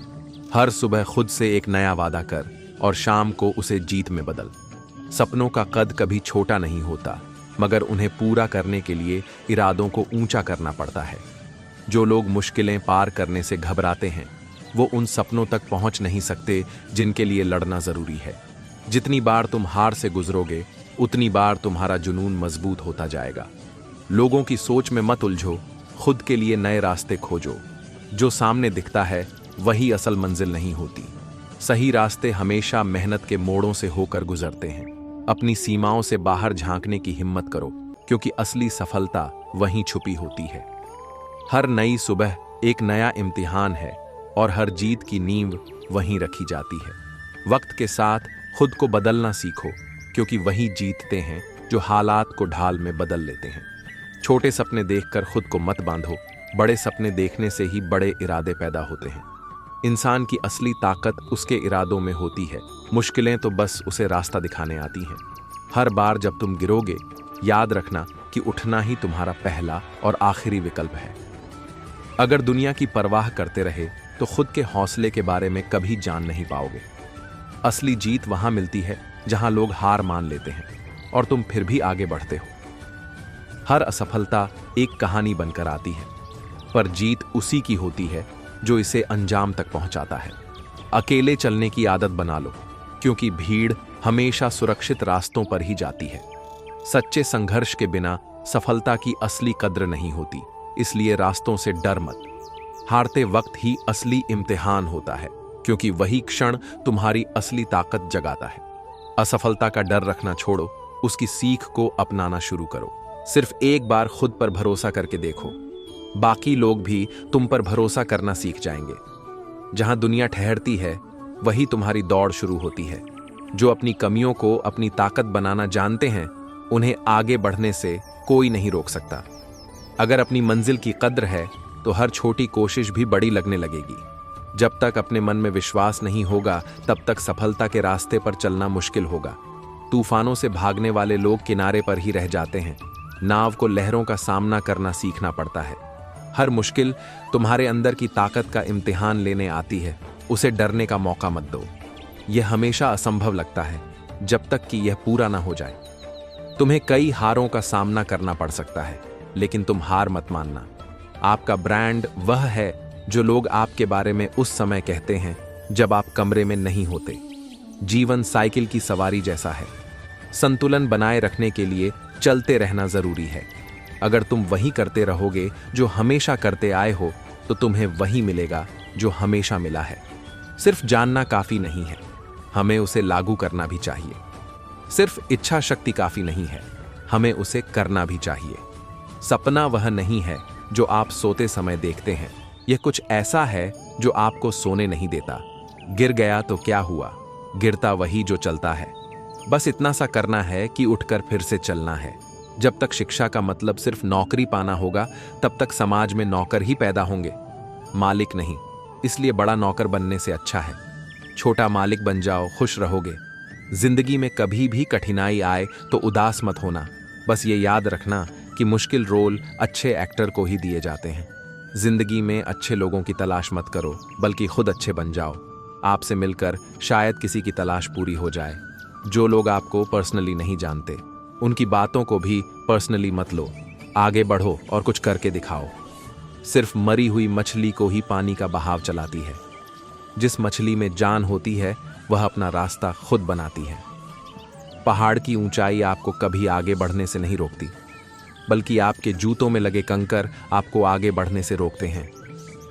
हर सुबह खुद से एक नया वादा कर और शाम को उसे जीत में बदल। सपनों का कद कभी छोटा नहीं होता, मगर उन्हें पूरा करने के लिए इरादों को ऊंचा करना पड़ता है। जो लोग मुश्किलें पार करने से घबराते हैं वो उन सपनों तक पहुंच नहीं सकते जिनके लिए लड़ना जरूरी है। जितनी बार तुम हार से गुजरोगे उतनी बार तुम्हारा जुनून मजबूत होता जाएगा। लोगों की सोच में मत उलझो, खुद के लिए नए रास्ते खोजो। जो सामने दिखता है वही असल मंजिल नहीं होती। सही रास्ते हमेशा मेहनत के मोड़ों से होकर गुजरते हैं। अपनी सीमाओं से बाहर झांकने की हिम्मत करो, क्योंकि असली सफलता वहीं छुपी होती है। हर नई सुबह एक नया इम्तिहान है और हर जीत की नींव वहीं रखी जाती है। वक्त के साथ खुद को बदलना सीखो, क्योंकि वही जीतते हैं जो हालात को ढाल में बदल लेते हैं। छोटे सपने देखकर खुद को मत बांधो, बड़े सपने देखने से ही बड़े इरादे पैदा होते हैं। इंसान की असली ताकत उसके इरादों में होती है, मुश्किलें तो बस उसे रास्ता दिखाने आती हैं। हर बार जब तुम गिरोगे याद रखना कि उठना ही तुम्हारा पहला और आखिरी विकल्प है। अगर दुनिया की परवाह करते रहे तो खुद के हौसले के बारे में कभी जान नहीं पाओगे। असली जीत वहां मिलती है जहां लोग हार मान लेते हैं और तुम फिर भी आगे बढ़ते हो। हर असफलता एक कहानी बनकर आती है, पर जीत उसी की होती है जो इसे अंजाम तक पहुंचाता है। अकेले चलने की आदत बना लो, क्योंकि भीड़ हमेशा सुरक्षित रास्तों पर ही जाती है। सच्चे संघर्ष के बिना सफलता की असली कद्र नहीं होती, इसलिए रास्तों से डर मत। हारते वक्त ही असली इम्तिहान होता है, क्योंकि वही क्षण तुम्हारी असली ताकत जगाता है। असफलता का डर रखना छोड़ो, उसकी सीख को अपनाना शुरू करो। सिर्फ एक बार खुद पर भरोसा करके देखो, बाकी लोग भी तुम पर भरोसा करना सीख जाएंगे। जहां दुनिया ठहरती है वही तुम्हारी दौड़ शुरू होती है। जो अपनी कमियों को अपनी ताकत बनाना जानते हैं उन्हें आगे बढ़ने से कोई नहीं रोक सकता। अगर अपनी मंजिल की कद्र है तो हर छोटी कोशिश भी बड़ी लगने लगेगी। जब तक अपने मन में विश्वास नहीं होगा तब तक सफलता के रास्ते पर चलना मुश्किल होगा। तूफानों से भागने वाले लोग किनारे पर ही रह जाते हैं। नाव को लहरों का सामना करना सीखना पड़ता है। हर मुश्किल तुम्हारे अंदर की ताकत का इम्तिहान लेने आती है, उसे डरने का मौका मत दो। यह हमेशा असंभव लगता है जब तक कि यह पूरा ना हो जाए। तुम्हें कई हारों का सामना करना पड़ सकता है, लेकिन तुम हार मत मानना। आपका ब्रांड वह है जो लोग आपके बारे में उस समय कहते हैं जब आप कमरे में नहीं होते। जीवन साइकिल की सवारी जैसा है, संतुलन बनाए रखने के लिए चलते रहना जरूरी है। अगर तुम वही करते रहोगे जो हमेशा करते आए हो तो तुम्हें वही मिलेगा जो हमेशा मिला है। सिर्फ जानना काफी नहीं है, हमें उसे लागू करना भी चाहिए। सिर्फ इच्छा शक्ति काफी नहीं है, हमें उसे करना भी चाहिए। सपना वह नहीं है जो आप सोते समय देखते हैं, यह कुछ ऐसा है जो आपको सोने नहीं देता। गिर गया तो क्या हुआ, गिरता वही जो चलता है। बस इतना सा करना है कि उठकर फिर से चलना है। जब तक शिक्षा का मतलब सिर्फ नौकरी पाना होगा तब तक समाज में नौकर ही पैदा होंगे, मालिक नहीं। इसलिए बड़ा नौकर बनने से अच्छा है छोटा मालिक बन जाओ, खुश रहोगे। जिंदगी में कभी भी कठिनाई आए तो उदास मत होना। बस ये याद रखना कि मुश्किल रोल अच्छे एक्टर को ही दिए जाते हैं। जिंदगी में अच्छे लोगों की तलाश मत करो, बल्कि खुद अच्छे बन जाओ। आपसे मिलकर शायद किसी की तलाश पूरी हो जाए। जो लोग आपको पर्सनली नहीं जानते उनकी बातों को भी पर्सनली मत लो। आगे बढ़ो और कुछ करके दिखाओ। सिर्फ मरी हुई मछली को ही पानी का बहाव चलाती है। जिस मछली में जान होती है वह अपना रास्ता खुद बनाती है। पहाड़ की ऊंचाई आपको कभी आगे बढ़ने से नहीं रोकती, बल्कि आपके जूतों में लगे कंकर आपको आगे बढ़ने से रोकते हैं।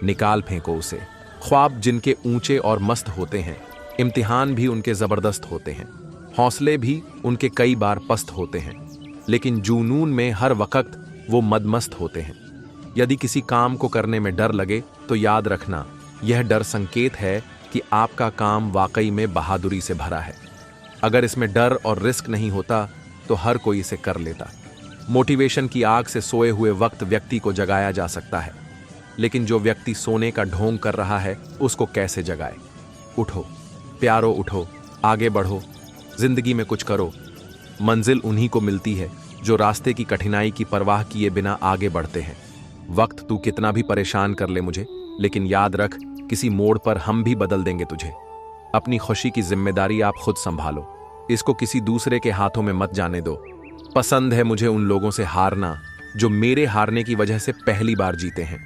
निकाल फेंको उसे। ख्वाब जिनके ऊंचे और मस्त होते हैं, इम्तिहान भी उनके जबरदस्त होते हैं, हौसले भी उनके कई बार पस्त होते हैं, लेकिन जुनून में हर वक्त वो मदमस्त होते हैं। यदि किसी काम को करने में डर लगे तो याद रखना, यह डर संकेत है कि आपका काम वाकई में बहादुरी से भरा है। अगर इसमें डर और रिस्क नहीं होता तो हर कोई इसे कर लेता। मोटिवेशन की आग से सोए हुए वक्त व्यक्ति को जगाया जा सकता है, लेकिन जो व्यक्ति सोने का ढोंग कर रहा है उसको कैसे जगाए? उठो प्यारो, उठो, आगे बढ़ो, जिंदगी में कुछ करो। मंजिल उन्हीं को मिलती है जो रास्ते की कठिनाई की परवाह किए बिना आगे बढ़ते हैं। वक्त तू कितना भी परेशान कर ले मुझे, लेकिन याद रख, किसी मोड़ पर हम भी बदल देंगे तुझे। अपनी खुशी की जिम्मेदारी आप खुद संभालो, इसको किसी दूसरे के हाथों में मत जाने दो। पसंद है मुझे उन लोगों से हारना जो मेरे हारने की वजह से पहली बार जीते हैं।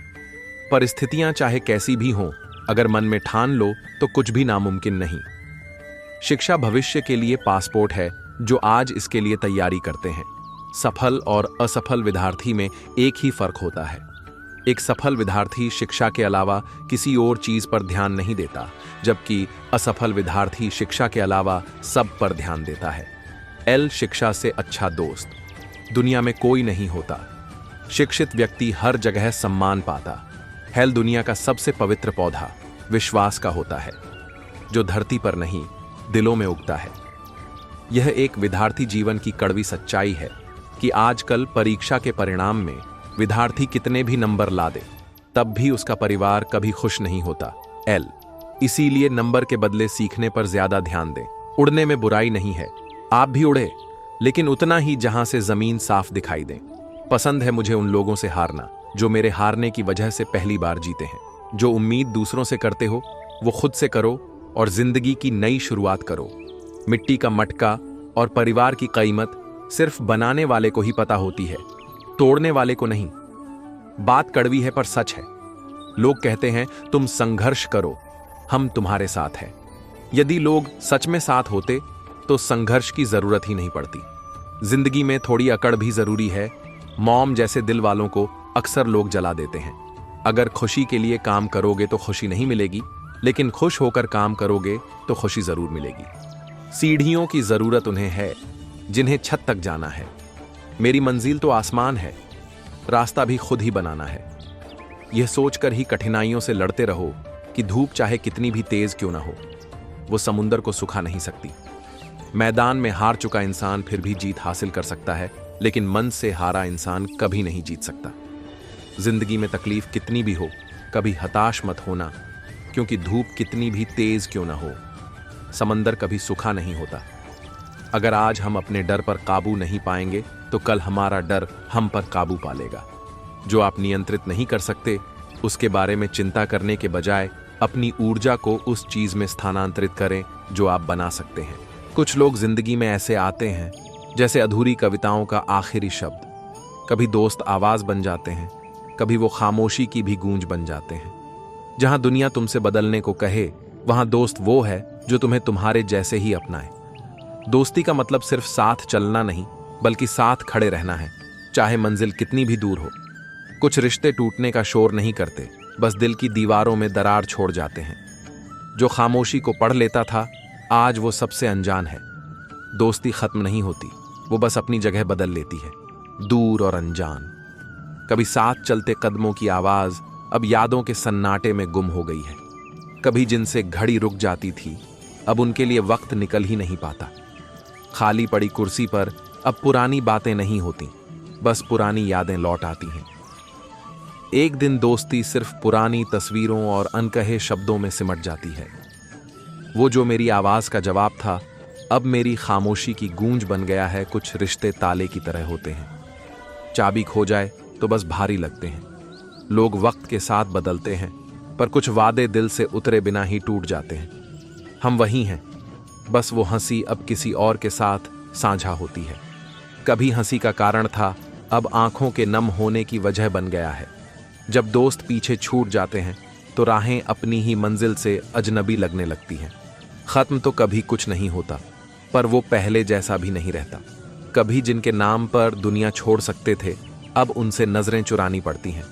परिस्थितियां चाहे कैसी भी हों, अगर मन में ठान लो तो कुछ भी नामुमकिन नहीं। शिक्षा भविष्य के लिए पासपोर्ट है जो आज इसके लिए तैयारी करते हैं। सफल और असफल विद्यार्थी में एक ही फर्क होता है। एक सफल विद्यार्थी शिक्षा के अलावा किसी और चीज पर ध्यान नहीं देता, जबकि असफल विद्यार्थी शिक्षा के अलावा सब पर ध्यान देता है। एल शिक्षा से अच्छा दोस्त दुनिया में कोई नहीं होता। शिक्षित व्यक्ति हर जगह सम्मान पाता। हेल दुनिया का सबसे पवित्र पौधा विश्वास का होता है, जो धरती पर नहीं दिलों में उगता है। यह एक विद्यार्थी जीवन की कड़वी सच्चाई है कि आजकल परीक्षा के परिणाम में विद्यार्थी कितने भी नंबर ला दे, तब भी उसका परिवार कभी खुश नहीं होता। एल इसीलिए नंबर के बदले सीखने पर ज्यादा ध्यान दें। उड़ने में बुराई नहीं है, आप भी उड़े, लेकिन उतना ही जहां से जमीन साफ दिखाई दे। पसंद है मुझे उन लोगों से हारना जो मेरे हारने की वजह से पहली बार जीते हैं। जो उम्मीद दूसरों से करते हो वो खुद से करो और जिंदगी की नई शुरुआत करो। मिट्टी का मटका और परिवार की कीमत सिर्फ बनाने वाले को ही पता होती है, तोड़ने वाले को नहीं। बात कड़वी है पर सच है। लोग कहते हैं तुम संघर्ष करो, हम तुम्हारे साथ हैं। यदि लोग सच में साथ होते तो संघर्ष की जरूरत ही नहीं पड़ती। जिंदगी में थोड़ी अकड़ भी जरूरी है। मॉम जैसे दिल वालों को अक्सर लोग जला देते हैं। अगर खुशी के लिए काम करोगे तो खुशी नहीं मिलेगी, लेकिन खुश होकर काम करोगे तो खुशी जरूर मिलेगी। सीढ़ियों की जरूरत उन्हें है जिन्हें छत तक जाना है। मेरी मंजिल तो आसमान है, रास्ता भी खुद ही बनाना है। यह सोचकर ही कठिनाइयों से लड़ते रहो कि धूप चाहे कितनी भी तेज क्यों ना हो, वो समुंदर को सुखा नहीं सकती। मैदान में हार चुका इंसान फिर भी जीत हासिल कर सकता है, लेकिन मन से हारा इंसान कभी नहीं जीत सकता। जिंदगी में तकलीफ कितनी भी हो, कभी हताश मत होना, क्योंकि धूप कितनी भी तेज क्यों ना हो, समंदर कभी सूखा नहीं होता। अगर आज हम अपने डर पर काबू नहीं पाएंगे तो कल हमारा डर हम पर काबू पा लेगा। जो आप नियंत्रित नहीं कर सकते उसके बारे में चिंता करने के बजाय अपनी ऊर्जा को उस चीज में स्थानांतरित करें जो आप बना सकते हैं। कुछ लोग जिंदगी में ऐसे आते हैं जैसे अधूरी कविताओं का आखिरी शब्द। कभी दोस्त आवाज बन जाते हैं, कभी वो खामोशी की भी गूंज बन जाते हैं। जहां दुनिया तुमसे बदलने को कहे, वहां दोस्त वो है जो तुम्हें तुम्हारे जैसे ही अपनाए। दोस्ती का मतलब सिर्फ साथ चलना नहीं, बल्कि साथ खड़े रहना है, चाहे मंजिल कितनी भी दूर हो। कुछ रिश्ते टूटने का शोर नहीं करते, बस दिल की दीवारों में दरार छोड़ जाते हैं। जो खामोशी को पढ़ लेता था, आज वो सबसे अनजान है। दोस्ती खत्म नहीं होती, वो बस अपनी जगह बदल लेती है। दूर और अनजान। कभी साथ चलते कदमों की आवाज अब यादों के सन्नाटे में गुम हो गई है। कभी जिनसे घड़ी रुक जाती थी, अब उनके लिए वक्त निकल ही नहीं पाता। खाली पड़ी कुर्सी पर अब पुरानी बातें नहीं होती, बस पुरानी यादें लौट आती हैं। एक दिन दोस्ती सिर्फ पुरानी तस्वीरों और अनकहे शब्दों में सिमट जाती है। वो जो मेरी आवाज का जवाब था, अब मेरी खामोशी की गूंज बन गया है। कुछ रिश्ते ताले की तरह होते हैं, चाबी खो जाए तो बस भारी लगते हैं। लोग वक्त के साथ बदलते हैं, पर कुछ वादे दिल से उतरे बिना ही टूट जाते हैं। हम वही हैं, बस वो हंसी अब किसी और के साथ साझा होती है। कभी हंसी का कारण था, अब आंखों के नम होने की वजह बन गया है। जब दोस्त पीछे छूट जाते हैं तो राहें अपनी ही मंजिल से अजनबी लगने लगती हैं। खत्म तो कभी कुछ नहीं होता, पर वो पहले जैसा भी नहीं रहता। कभी जिनके नाम पर दुनिया छोड़ सकते थे, अब उनसे नजरें चुरानी पड़ती हैं।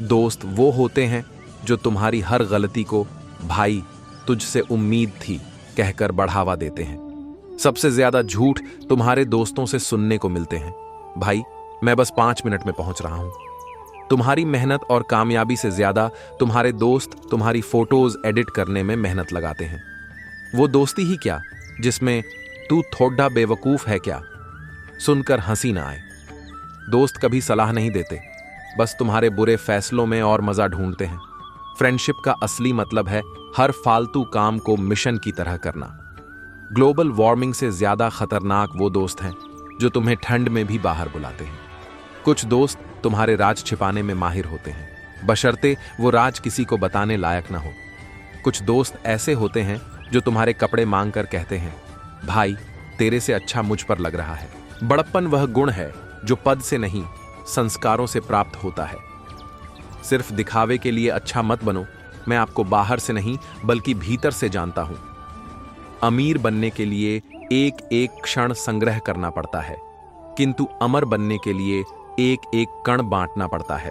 दोस्त वो होते हैं जो तुम्हारी हर गलती को भाई तुझसे उम्मीद थी कहकर बढ़ावा देते हैं। सबसे ज्यादा झूठ तुम्हारे दोस्तों से सुनने को मिलते हैं। भाई मैं बस 5 मिनट में पहुंच रहा हूं। तुम्हारी मेहनत और कामयाबी से ज्यादा तुम्हारे दोस्त तुम्हारी फोटोज एडिट करने में मेहनत लगाते हैं। वो दोस्ती ही क्या जिसमें तू थोड़ा बेवकूफ है क्या सुनकर हंसी ना आए। दोस्त कभी सलाह नहीं देते, बस तुम्हारे बुरे फैसलों में और मजा ढूंढते हैं। फ्रेंडशिप का असली मतलब है हर फालतू काम को मिशन की तरह करना। ग्लोबल वार्मिंग से ज्यादा खतरनाक वो दोस्त हैं जो तुम्हें ठंड में भी बाहर बुलाते हैं। कुछ दोस्त तुम्हारे राज छिपाने में माहिर होते हैं, बशर्ते वो राज किसी को बताने लायक ना हो। कुछ दोस्त ऐसे होते हैं जो तुम्हारे कपड़े मांग कर कहते हैं, भाई तेरे से अच्छा मुझ पर लग रहा है। बड़प्पन वह गुण है जो पद से नहीं संस्कारों से प्राप्त होता है। सिर्फ दिखावे के लिए अच्छा मत बनो, मैं आपको बाहर से नहीं बल्कि भीतर से जानता हूं। अमीर बनने के लिए एक एक क्षण संग्रह करना पड़ता है, किंतु अमर बनने के लिए एक एक कण बांटना पड़ता है।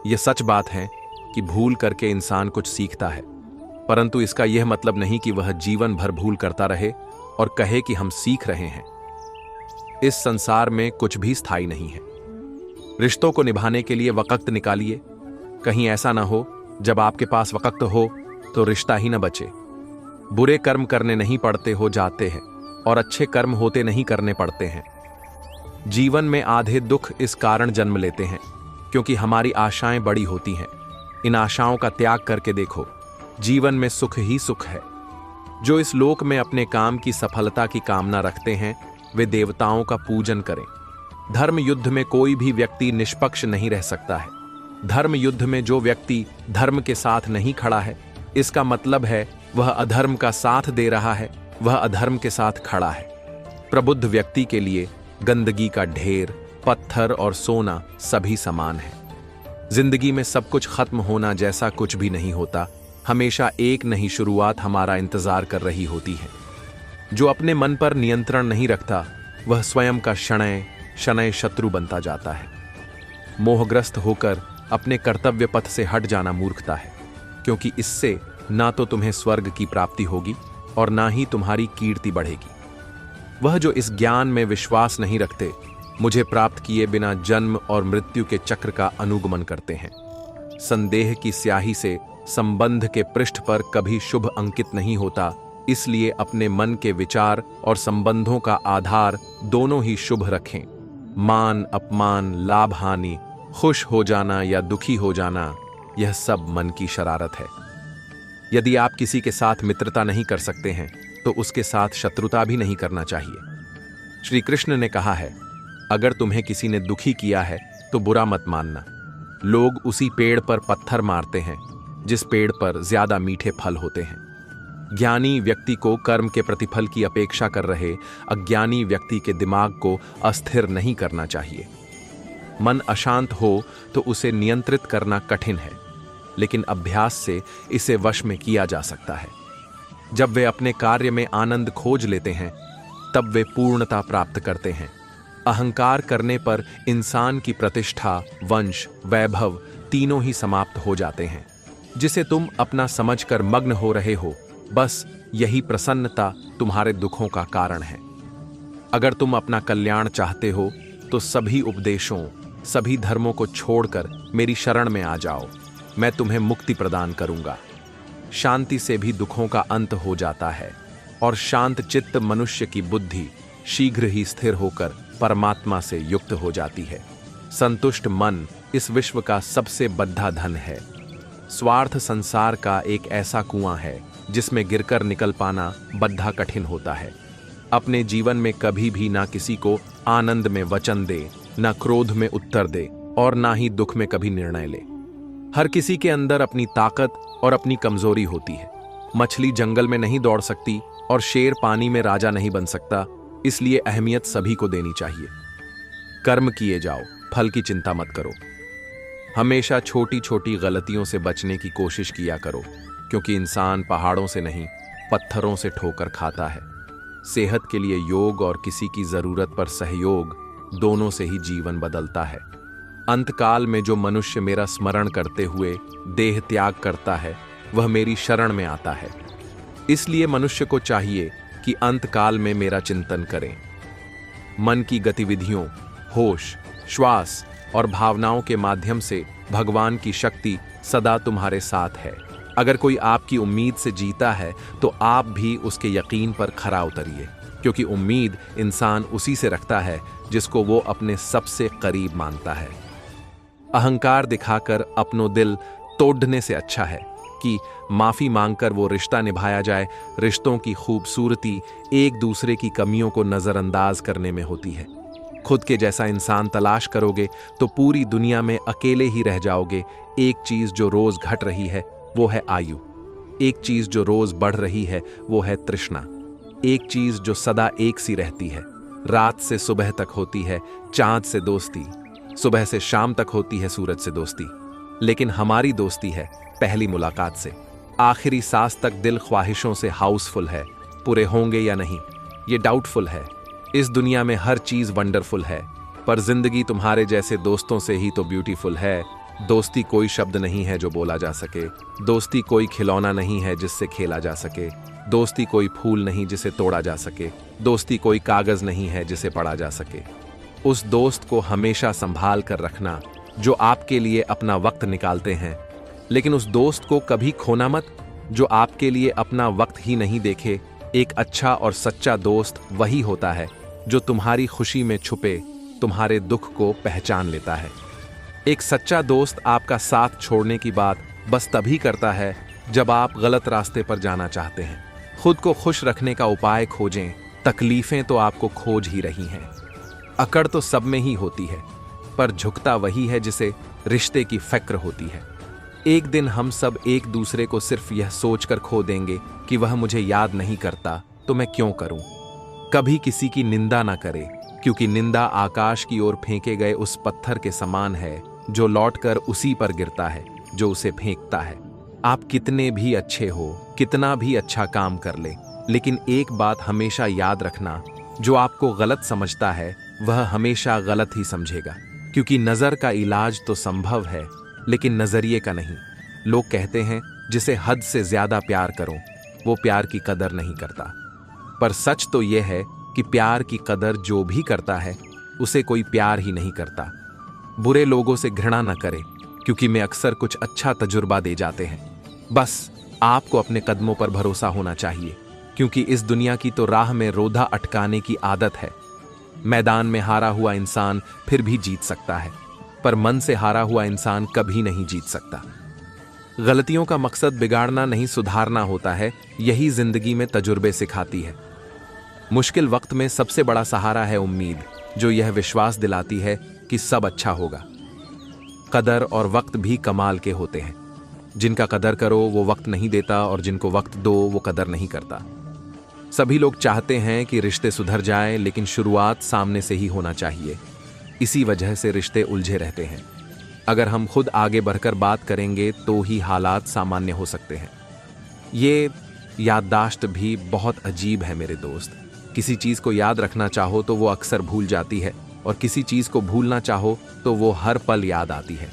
यह सच बात है कि भूल करके इंसान कुछ सीखता है, परंतु इसका यह मतलब नहीं कि वह जीवन भर भूल करता रहे और कहे कि हम सीख रहे हैं। इस संसार में कुछ भी स्थायी नहीं है। रिश्तों को निभाने के लिए वक्त निकालिए। कहीं ऐसा ना हो जब आपके पास वक्त हो तो रिश्ता ही न बचे। बुरे कर्म करने नहीं पड़ते हो जाते हैं और अच्छे कर्म होते नहीं करने पड़ते हैं। जीवन में आधे दुख इस कारण जन्म लेते हैं क्योंकि हमारी आशाएं बड़ी होती हैं। इन आशाओं का त्याग करके देखो, जीवन में सुख ही सुख है। जो इस लोक में अपने काम की सफलता की कामना रखते हैं वे देवताओं का पूजन करें। धर्म युद्ध में कोई भी व्यक्ति निष्पक्ष नहीं रह सकता है। धर्म युद्ध में जो व्यक्ति धर्म के साथ नहीं खड़ा है, इसका मतलब है वह अधर्म का साथ दे रहा है, वह अधर्म के साथ खड़ा है। प्रबुद्ध व्यक्ति के लिए गंदगी का ढेर, पत्थर और सोना सभी समान है। जिंदगी में सब कुछ खत्म होना जैसा कुछ भी नहीं होता। हमेशा एक नई शुरुआत हमारा इंतजार कर रही होती है। जो अपने मन पर नियंत्रण नहीं रखता वह स्वयं का शनय शनय शत्रु बनता जाता है। मोहग्रस्त होकर अपने कर्तव्य पथ से हट जाना मूर्खता है, क्योंकि इससे ना तो तुम्हें स्वर्ग की प्राप्ति होगी और ना ही तुम्हारी कीर्ति बढ़ेगी। वह जो इस ज्ञान में विश्वास नहीं रखते, मुझे प्राप्त किए बिना जन्म और मृत्यु के चक्र का अनुगमन करते हैं। संदेह की स्याही से संबंध के पृष्ठ पर कभी शुभ अंकित नहीं होता, इसलिए अपने मन के विचार और संबंधों का आधार दोनों ही शुभ रखें। मान अपमान, लाभ हानि, खुश हो जाना या दुखी हो जाना, यह सब मन की शरारत है। यदि आप किसी के साथ मित्रता नहीं कर सकते हैं तो उसके साथ शत्रुता भी नहीं करना चाहिए। श्री कृष्ण ने कहा है, अगर तुम्हें किसी ने दुखी किया है तो बुरा मत मानना। लोग उसी पेड़ पर पत्थर मारते हैं जिस पेड़ पर ज्यादा मीठे फल होते हैं। ज्ञानी व्यक्ति को कर्म के प्रतिफल की अपेक्षा कर रहे अज्ञानी व्यक्ति के दिमाग को अस्थिर नहीं करना चाहिए। मन अशांत हो तो उसे नियंत्रित करना कठिन है, लेकिन अभ्यास से इसे वश में किया जा सकता है। जब वे अपने कार्य में आनंद खोज लेते हैं तब वे पूर्णता प्राप्त करते हैं। अहंकार करने पर इंसान की प्रतिष्ठा, वंश, वैभव तीनों ही समाप्त हो जाते हैं। जिसे तुम अपना समझकर मग्न हो रहे हो, बस यही प्रसन्नता तुम्हारे दुखों का कारण है। अगर तुम अपना कल्याण चाहते हो तो सभी उपदेशों, सभी धर्मों को छोड़कर मेरी शरण में आ जाओ। मैं तुम्हें मुक्ति प्रदान करूंगा। शांति से भी दुखों का अंत हो जाता है और शांत चित्त मनुष्य की बुद्धि शीघ्र ही स्थिर होकर परमात्मा से युक्त हो जाती है। संतुष्ट मन इस विश्व का सबसे बड़ा धन है। स्वार्थ संसार का एक ऐसा कुआं है जिसमें गिरकर निकल पाना बड़ा कठिन होता है। अपने जीवन में कभी भी ना किसी को आनंद में वचन दे, ना क्रोध में उत्तर दे और ना ही दुख में कभी निर्णय ले। हर किसी के अंदर अपनी ताकत और अपनी कमजोरी होती है। मछली जंगल में नहीं दौड़ सकती और शेर पानी में राजा नहीं बन सकता, इसलिए अहमियत सभी को देनी चाहिए। कर्म किए जाओ, फल की चिंता मत करो। हमेशा छोटी छोटी गलतियों से बचने की कोशिश किया करो, क्योंकि इंसान पहाड़ों से नहीं पत्थरों से ठोकर खाता है। सेहत के लिए योग और किसी की जरूरत पर सहयोग, दोनों से ही जीवन बदलता है। अंतकाल में जो मनुष्य मेरा स्मरण करते हुए देह त्याग करता है वह मेरी शरण में आता है। इसलिए मनुष्य को चाहिए कि अंतकाल में मेरा चिंतन करें। मन की गतिविधियों, होश श्वास और भावनाओं के माध्यम से भगवान की शक्ति सदा तुम्हारे साथ है। अगर कोई आपकी उम्मीद से जीता है तो आप भी उसके यकीन पर खरा उतरिए, क्योंकि उम्मीद इंसान उसी से रखता है जिसको वो अपने सबसे करीब मानता है। अहंकार दिखाकर अपनों दिल तोड़ने से अच्छा है कि माफी मांगकर वो रिश्ता निभाया जाए। रिश्तों की खूबसूरती एक दूसरे की कमियों को नजरअंदाज करने में होती है। खुद के जैसा इंसान तलाश करोगे तो पूरी दुनिया में अकेले ही रह जाओगे। एक चीज जो रोज घट रही है वो है आयु। एक चीज जो रोज बढ़ रही है वो है तृष्णा। एक चीज जो सदा एक सी रहती है, रात से सुबह तक होती है चांद से दोस्ती, सुबह से शाम तक होती है सूरज से दोस्ती। लेकिन हमारी दोस्ती है पहली मुलाकात से। आखिरी सांस तक दिल ख्वाहिशों से हाउसफुल है। पूरे होंगे या नहीं ये डाउटफुल है। इस दुनिया में हर चीज वंडरफुल है, पर जिंदगी तुम्हारे जैसे दोस्तों से ही तो ब्यूटीफुल है। दोस्ती कोई शब्द नहीं है जो बोला जा सके। दोस्ती कोई खिलौना नहीं है जिससे खेला जा सके। दोस्ती कोई फूल नहीं जिसे तोड़ा जा सके। दोस्ती कोई कागज नहीं है जिसे पढ़ा जा सके। उस दोस्त को हमेशा संभाल कर रखना जो आपके लिए अपना वक्त निकालते हैं, लेकिन उस दोस्त को कभी खोना मत जो आपके लिए अपना वक्त ही नहीं देखे। एक अच्छा और सच्चा दोस्त वही होता है जो तुम्हारी खुशी में छुपे तुम्हारे दुख को पहचान लेता है। एक सच्चा दोस्त आपका साथ छोड़ने की बात बस तभी करता है जब आप गलत रास्ते पर जाना चाहते हैं। खुद को खुश रखने का उपाय खोजें, तकलीफें तो आपको खोज ही रही हैं। अकड़ तो सब में ही होती है, पर झुकता वही है जिसे रिश्ते की फिक्र होती है। एक दिन हम सब एक दूसरे को सिर्फ यह सोचकर खो देंगे कि वह मुझे याद नहीं करता तो मैं क्यों करूं। कभी किसी की निंदा ना करें, क्योंकि निंदा आकाश की ओर फेंके गए उस पत्थर के समान है जो लौटकर उसी पर गिरता है जो उसे फेंकता है। आप कितने भी अच्छे हो, कितना भी अच्छा काम कर ले, लेकिन एक बात हमेशा याद रखना, जो आपको गलत समझता है वह हमेशा गलत ही समझेगा। क्योंकि नजर का इलाज तो संभव है, लेकिन नजरिए का नहीं। लोग कहते हैं जिसे हद से ज्यादा प्यार करो वो प्यार की कदर नहीं करता, पर सच तो यह है कि प्यार की कदर जो भी करता है उसे कोई प्यार ही नहीं करता। बुरे लोगों से घृणा न करें, क्योंकि मैं अक्सर कुछ अच्छा तजुर्बा दे जाते हैं। बस आपको अपने कदमों पर भरोसा होना चाहिए, क्योंकि इस दुनिया की तो राह में रोधा अटकाने की आदत है। मैदान में हारा हुआ इंसान फिर भी जीत सकता है, पर मन से हारा हुआ इंसान कभी नहीं जीत सकता। गलतियों का मकसद बिगाड़ना नहीं सुधारना होता है, यही जिंदगी में तजुर्बे सिखाती है। मुश्किल वक्त में सबसे बड़ा सहारा है उम्मीद, जो यह विश्वास दिलाती है कि सब अच्छा होगा। कदर और वक्त भी कमाल के होते हैं। जिनका कदर करो वो वक्त नहीं देता, और जिनको वक्त दो वो कदर नहीं करता। सभी लोग चाहते हैं कि रिश्ते सुधर जाएं, लेकिन शुरुआत सामने से ही होना चाहिए। इसी वजह से रिश्ते उलझे रहते हैं। अगर हम खुद आगे बढ़कर बात करेंगे तो ही हालात सामान्य हो सकते हैं। ये याददाश्त भी बहुत अजीब है मेरे दोस्त। किसी चीज़ को याद रखना चाहो तो वो अक्सर भूल जाती है, और किसी चीज़ को भूलना चाहो तो वो हर पल याद आती है।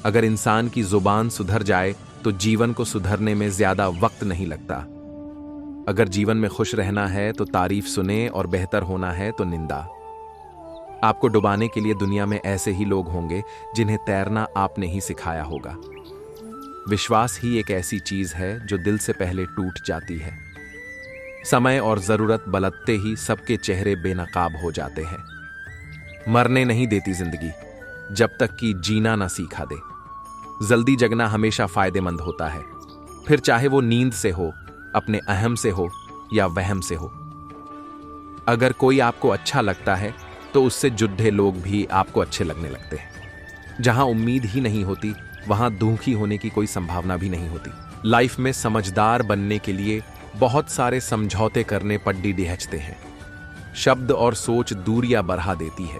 अगर इंसान की जुबान सुधर जाए तो जीवन को सुधरने में ज़्यादा वक्त नहीं लगता। अगर जीवन में खुश रहना है तो तारीफ सुने, और बेहतर होना है तो निंदा। आपको डुबाने के लिए दुनिया में ऐसे ही लोग होंगे जिन्हें तैरना आपने ही सिखाया होगा। विश्वास ही एक ऐसी चीज है जो दिल से पहले टूट जाती है। समय और जरूरत बलतते ही सबके चेहरे बेनकाब हो जाते हैं। मरने नहीं देती जिंदगी जब तक कि जीना ना सीखा दे। जल्दी जगना हमेशा फायदेमंद होता है, फिर चाहे वो नींद से हो, अपने अहम से हो या वहम से हो। अगर कोई आपको अच्छा लगता है तो उससे जुड़े लोग भी आपको अच्छे लगने लगते हैं। जहां उम्मीद ही नहीं होती वहां दुखी होने की कोई संभावना भी नहीं होती। लाइफ में समझदार बनने के लिए बहुत सारे समझौते करने पड्डी डिहचते हैं। शब्द और सोच दूरियां बढ़ा देती है,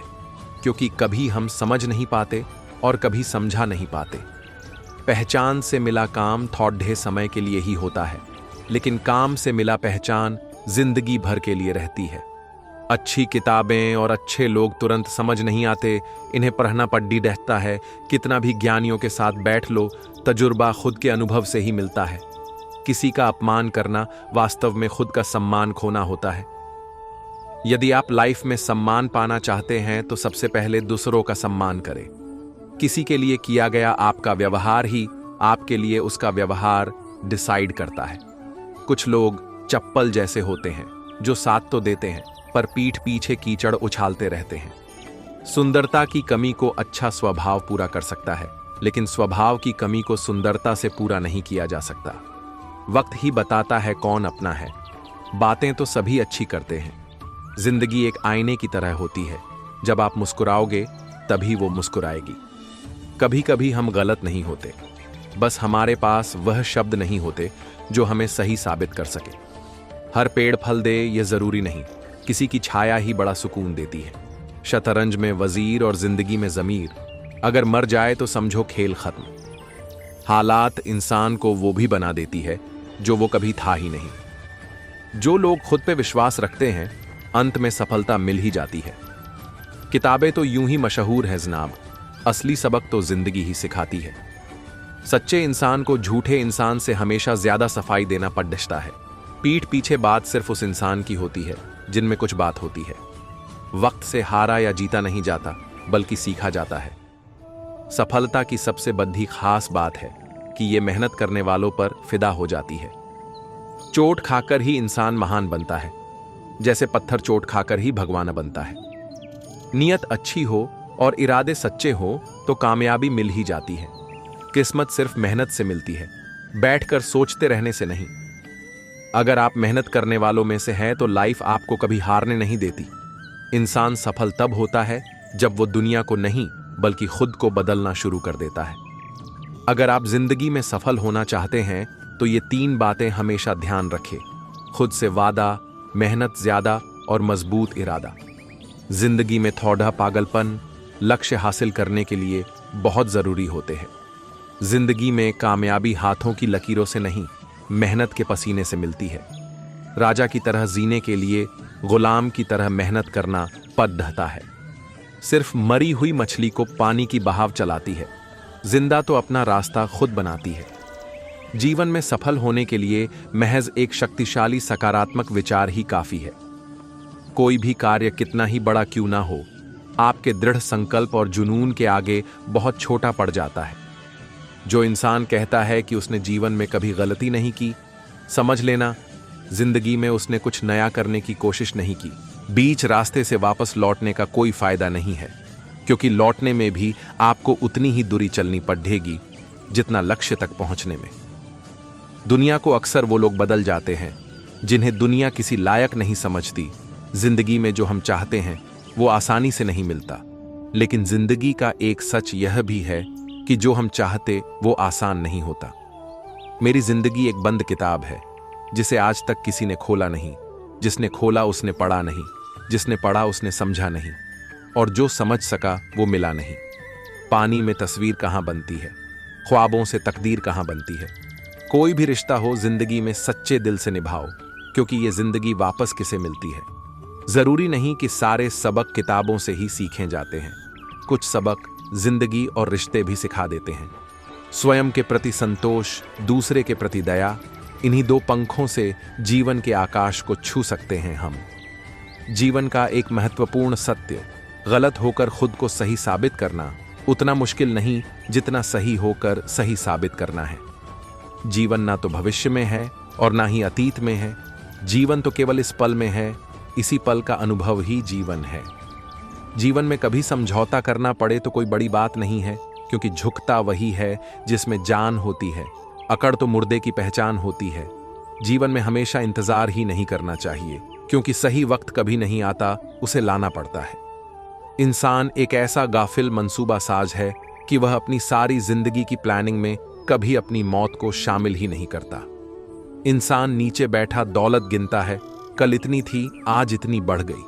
क्योंकि कभी हम समझ नहीं पाते और कभी समझा नहीं पाते। पहचान से मिला काम थोड़े समय के लिए ही होता है, लेकिन काम से मिला पहचान जिंदगी भर के लिए रहती है। अच्छी किताबें और अच्छे लोग तुरंत समझ नहीं आते, इन्हें पढ़ना पड्डी रहता है। कितना भी ज्ञानियों के साथ बैठ लो, तजुर्बा खुद के अनुभव से ही मिलता है। किसी का अपमान करना वास्तव में खुद का सम्मान खोना होता है। यदि आप लाइफ में सम्मान पाना चाहते हैं तो सबसे पहले दूसरों का सम्मान करें। किसी के लिए किया गया आपका व्यवहार ही आपके लिए उसका व्यवहार डिसाइड करता है। कुछ लोग चप्पल जैसे होते हैं जो साथ तो देते हैं पर पीठ पीछे कीचड़ उछालते रहते हैं। सुंदरता की कमी को अच्छा स्वभाव पूरा कर सकता है, लेकिन स्वभाव की कमी को सुंदरता से पूरा नहीं किया जा सकता। वक्त ही बताता है कौन अपना है। बातें तो सभी अच्छी करते हैं। जिंदगी एक आईने की तरह होती है, जब आप मुस्कुराओगे तभी वो मुस्कुराएगी। कभी कभी हम गलत नहीं होते, बस हमारे पास वह शब्द नहीं होते जो हमें सही साबित कर सके। हर पेड़ फल दे ये जरूरी नहीं, किसी की छाया ही बड़ा सुकून देती है। शतरंज में वजीर और जिंदगी में जमीर, अगर मर जाए तो समझो खेल खत्म। हालात इंसान को वो भी बना देती है जो वो कभी था ही नहीं। जो लोग खुद पे विश्वास रखते हैं अंत में सफलता मिल ही जाती है। किताबें तो यूं ही मशहूर है जनाब, असली सबक तो जिंदगी ही सिखाती है। सच्चे इंसान को झूठे इंसान से हमेशा ज्यादा सफाई देना पड़ता है। पीठ पीछे बात सिर्फ उस इंसान की होती है जिनमें कुछ बात होती है। वक्त से हारा या जीता नहीं जाता, बल्कि सीखा जाता है। सफलता की सबसे बड़ी खास बात है कि ये मेहनत करने वालों पर फिदा हो जाती है। चोट खाकर ही इंसान महान बनता है, जैसे पत्थर चोट खाकर ही भगवान बनता है। नियत अच्छी हो और इरादे सच्चे हो तो कामयाबी मिल ही जाती है। किस्मत सिर्फ मेहनत से मिलती है, बैठकर सोचते रहने से नहीं। अगर आप मेहनत करने वालों में से हैं तो लाइफ आपको कभी हारने नहीं देती। इंसान सफल तब होता है जब वो दुनिया को नहीं बल्कि खुद को बदलना शुरू कर देता है। अगर आप जिंदगी में सफल होना चाहते हैं तो ये 3 बातें हमेशा ध्यान रखें: खुद से वादा, मेहनत ज्यादा और मजबूत इरादा। जिंदगी में थोड़ा पागलपन लक्ष्य हासिल करने के लिए बहुत जरूरी होते हैं। जिंदगी में कामयाबी हाथों की लकीरों से नहीं, मेहनत के पसीने से मिलती है। राजा की तरह जीने के लिए गुलाम की तरह मेहनत करना पड़ता है। सिर्फ मरी हुई मछली को पानी की बहाव चलाती है, जिंदा तो अपना रास्ता खुद बनाती है। जीवन में सफल होने के लिए महज एक शक्तिशाली सकारात्मक विचार ही काफी है। कोई भी कार्य कितना ही बड़ा क्यों ना हो, आपके दृढ़ संकल्प और जुनून के आगे बहुत छोटा पड़ जाता है। जो इंसान कहता है कि उसने जीवन में कभी गलती नहीं की, समझ लेना जिंदगी में उसने कुछ नया करने की कोशिश नहीं की। बीच रास्ते से वापस लौटने का कोई फायदा नहीं है, क्योंकि लौटने में भी आपको उतनी ही दूरी चलनी पड़ेगी जितना लक्ष्य तक पहुंचने में। दुनिया को अक्सर वो लोग बदल जाते हैं जिन्हें दुनिया किसी लायक नहीं समझती। जिंदगी में जो हम चाहते हैं वो आसानी से नहीं मिलता, लेकिन जिंदगी का एक सच यह भी है कि जो हम चाहते वो आसान नहीं होता। मेरी जिंदगी एक बंद किताब है जिसे आज तक किसी ने खोला नहीं। जिसने खोला उसने पढ़ा नहीं, जिसने पढ़ा उसने समझा नहीं, और जो समझ सका वो मिला नहीं। पानी में तस्वीर कहाँ बनती है, ख्वाबों से तकदीर कहाँ बनती है। कोई भी रिश्ता हो जिंदगी में सच्चे दिल से निभाओ, क्योंकि ये जिंदगी वापस किसे मिलती है। जरूरी नहीं कि सारे सबक किताबों से ही सीखे जाते हैं, कुछ सबक जिंदगी और रिश्ते भी सिखा देते हैं। स्वयं के प्रति संतोष, दूसरे के प्रति दया, इन्हीं 2 पंखों से जीवन के आकाश को छू सकते हैं हम। जीवन का एक महत्वपूर्ण सत्य, गलत होकर खुद को सही साबित करना उतना मुश्किल नहीं जितना सही होकर सही साबित करना है। जीवन ना तो भविष्य में है और ना ही अतीत में है। जीवन तो केवल इस पल में है, इसी पल का अनुभव ही जीवन है। जीवन में कभी समझौता करना पड़े तो कोई बड़ी बात नहीं है, क्योंकि झुकता वही है जिसमें जान होती है। अकड़ तो मुर्दे की पहचान होती है। जीवन में हमेशा इंतजार ही नहीं करना चाहिए, क्योंकि सही वक्त कभी नहीं आता, उसे लाना पड़ता है। इंसान एक ऐसा गाफिल मंसूबा साज है कि वह अपनी सारी जिंदगी की प्लानिंग में कभी अपनी मौत को शामिल ही नहीं करता। इंसान नीचे बैठा दौलत गिनता है, कल इतनी थी आज इतनी बढ़ गई।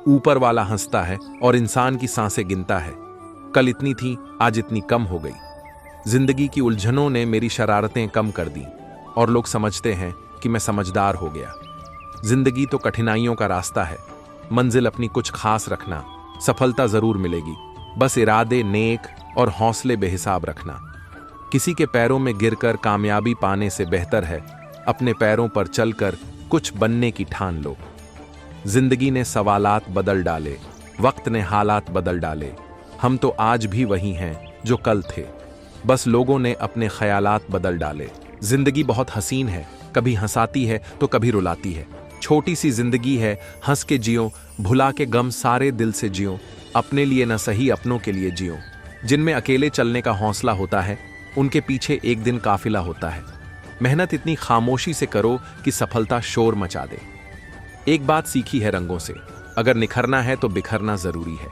ऊपर वाला हंसता है और इंसान की सांसें गिनता है, कल इतनी थी आज इतनी कम हो गई। जिंदगी की उलझनों ने मेरी शरारतें कम कर दी और लोग समझते हैं कि मैं समझदार हो गया। जिंदगी तो कठिनाइयों का रास्ता है, मंजिल अपनी कुछ खास रखना, सफलता जरूर मिलेगी, बस इरादे नेक और हौसले बेहिसाब रखना। किसी के पैरों में गिरकर कामयाबी पाने से बेहतर है अपने पैरों पर चलकर कुछ बनने की ठान लो। जिंदगी ने सवालात बदल डाले, वक्त ने हालात बदल डाले। हम तो आज भी वही हैं जो कल थे, बस लोगों ने अपने ख्यालात बदल डाले। जिंदगी बहुत हसीन है, कभी हंसाती है तो कभी रुलाती है। छोटी सी जिंदगी है, हंस के जियो, भुला के गम सारे दिल से जियो। अपने लिए न सही अपनों के लिए जियो। जिनमें अकेले चलने का हौसला होता है, उनके पीछे एक दिन काफिला होता है। मेहनत इतनी खामोशी से करो कि सफलता शोर मचा दे। एक बात सीखी है रंगों से, अगर निखरना है तो बिखरना जरूरी है।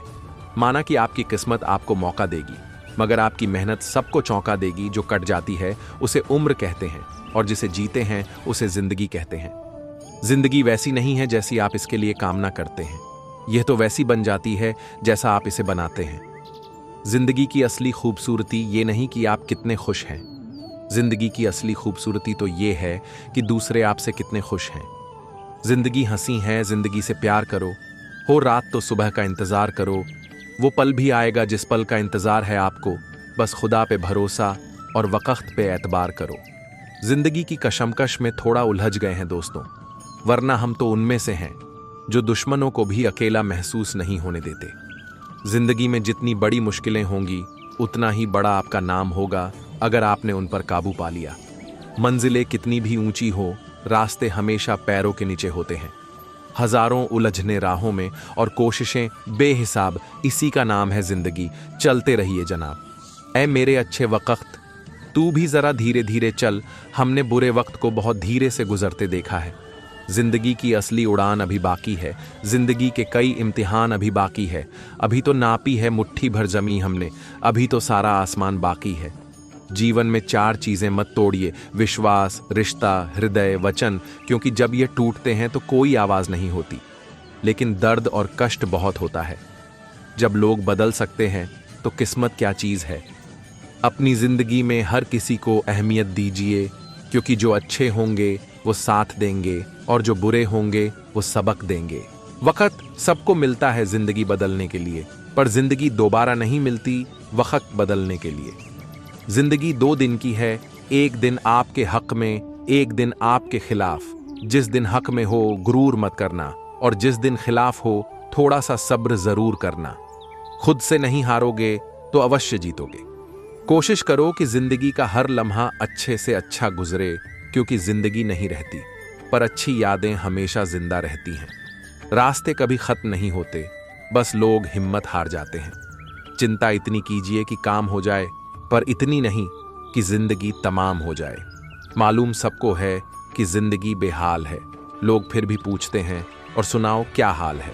माना कि आपकी किस्मत आपको मौका देगी, मगर आपकी मेहनत सबको चौंका देगी। जो कट जाती है उसे उम्र कहते हैं, और जिसे जीते हैं उसे जिंदगी कहते हैं। जिंदगी वैसी नहीं है जैसी आप इसके लिए कामना करते हैं, यह तो वैसी बन जाती है जैसा आप इसे बनाते हैं। जिंदगी की असली खूबसूरती ये नहीं कि आप कितने खुश हैं, जिंदगी की असली खूबसूरती तो ये है कि दूसरे आपसे कितने खुश हैं। जिंदगी हंसी है, जिंदगी से प्यार करो। हो रात तो सुबह का इंतजार करो, वो पल भी आएगा जिस पल का इंतजार है आपको। बस खुदा पे भरोसा और वक्त पे एतबार करो। जिंदगी की कशमकश में थोड़ा उलझ गए हैं दोस्तों, वरना हम तो उनमें से हैं जो दुश्मनों को भी अकेला महसूस नहीं होने देते। जिंदगी में जितनी बड़ी मुश्किलें होंगी, उतना ही बड़ा आपका नाम होगा अगर आपने उन पर काबू पा लिया। मंजिलें कितनी भी ऊंची हो, रास्ते हमेशा पैरों के नीचे होते हैं। हजारों उलझने राहों में और कोशिशें बेहिसाब, इसी का नाम है जिंदगी। चलते रहिए जनाब। ऐ मेरे अच्छे वक्त, तू भी जरा धीरे धीरे चल। हमने बुरे वक्त को बहुत धीरे से गुजरते देखा है। जिंदगी की असली उड़ान अभी बाकी है, जिंदगी के कई इम्तिहान अभी बाकी है। अभी तो नापी है मुट्ठी भर जमी हमने, अभी तो सारा आसमान बाकी है। जीवन में 4 चीजें मत तोड़िए, विश्वास, रिश्ता, हृदय, वचन, क्योंकि जब ये टूटते हैं तो कोई आवाज नहीं होती, लेकिन दर्द और कष्ट बहुत होता है। जब लोग बदल सकते हैं तो किस्मत क्या चीज है। अपनी जिंदगी में हर किसी को अहमियत दीजिए, क्योंकि जो अच्छे होंगे वो साथ देंगे और जो बुरे होंगे वो सबक देंगे। वक्त सबको मिलता है जिंदगी बदलने के लिए, पर जिंदगी दोबारा नहीं मिलती वक्त बदलने के लिए। जिंदगी 2 दिन की है, एक दिन आपके हक में, एक दिन आपके खिलाफ। जिस दिन हक में हो गुरूर मत करना, और जिस दिन खिलाफ हो थोड़ा सा सब्र जरूर करना। खुद से नहीं हारोगे तो अवश्य जीतोगे। कोशिश करो कि जिंदगी का हर लम्हा अच्छे से अच्छा गुजरे, क्योंकि जिंदगी नहीं रहती, पर अच्छी यादें हमेशा जिंदा रहती हैं। रास्ते कभी खत्म नहीं होते, बस लोग हिम्मत हार जाते हैं। चिंता इतनी कीजिए कि काम हो जाए, पर इतनी नहीं कि जिंदगी तमाम हो जाए। मालूम सबको है कि जिंदगी बेहाल है, लोग फिर भी पूछते हैं और सुनाओ क्या हाल है।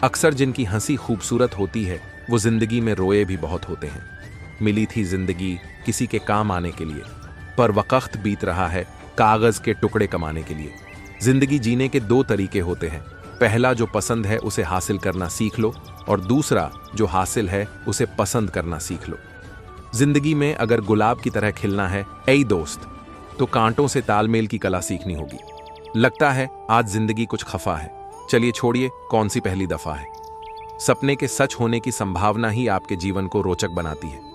अक्सर जिनकी हंसी खूबसूरत होती है वो जिंदगी में रोए भी बहुत होते हैं। मिली थी जिंदगी किसी के काम आने के लिए, पर वक्त बीत रहा है कागज के टुकड़े कमाने के लिए। जिंदगी जीने के 2 तरीके होते हैं, पहला जो पसंद है उसे हासिल करना सीख लो, और दूसरा जो हासिल है उसे पसंद करना सीख लो। जिंदगी में अगर गुलाब की तरह खिलना है ऐ दोस्त, तो कांटों से तालमेल की कला सीखनी होगी। लगता है आज जिंदगी कुछ खफा है, चलिए छोड़िए कौन सी पहली दफा है। सपने के सच होने की संभावना ही आपके जीवन को रोचक बनाती है।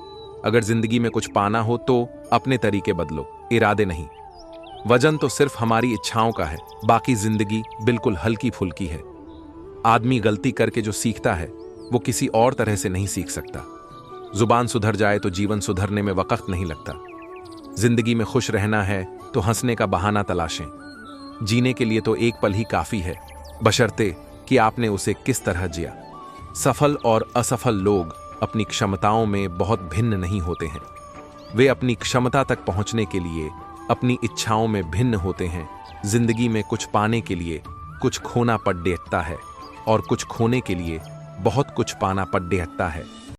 अगर जिंदगी में कुछ पाना हो तो अपने तरीके बदलो, इरादे नहीं। वजन तो सिर्फ हमारी इच्छाओं का है, बाकी जिंदगी बिल्कुल हल्की फुल्की है। आदमी गलती करके जो सीखता है वो किसी और तरह से नहीं सीख सकता। जुबान सुधर जाए तो जीवन सुधरने में वक्त नहीं लगता। जिंदगी में खुश रहना है तो हंसने का बहाना तलाशें। जीने के लिए तो एक पल ही काफी है, बशर्ते कि आपने उसे किस तरह जिया। सफल और असफल लोग अपनी क्षमताओं में बहुत भिन्न नहीं होते हैं, वे अपनी क्षमता तक पहुंचने के लिए अपनी इच्छाओं में भिन्न होते हैं। जिंदगी में कुछ पाने के लिए कुछ खोना पड़ डेटता है, और कुछ खोने के लिए बहुत कुछ पाना पड़ डेटता है।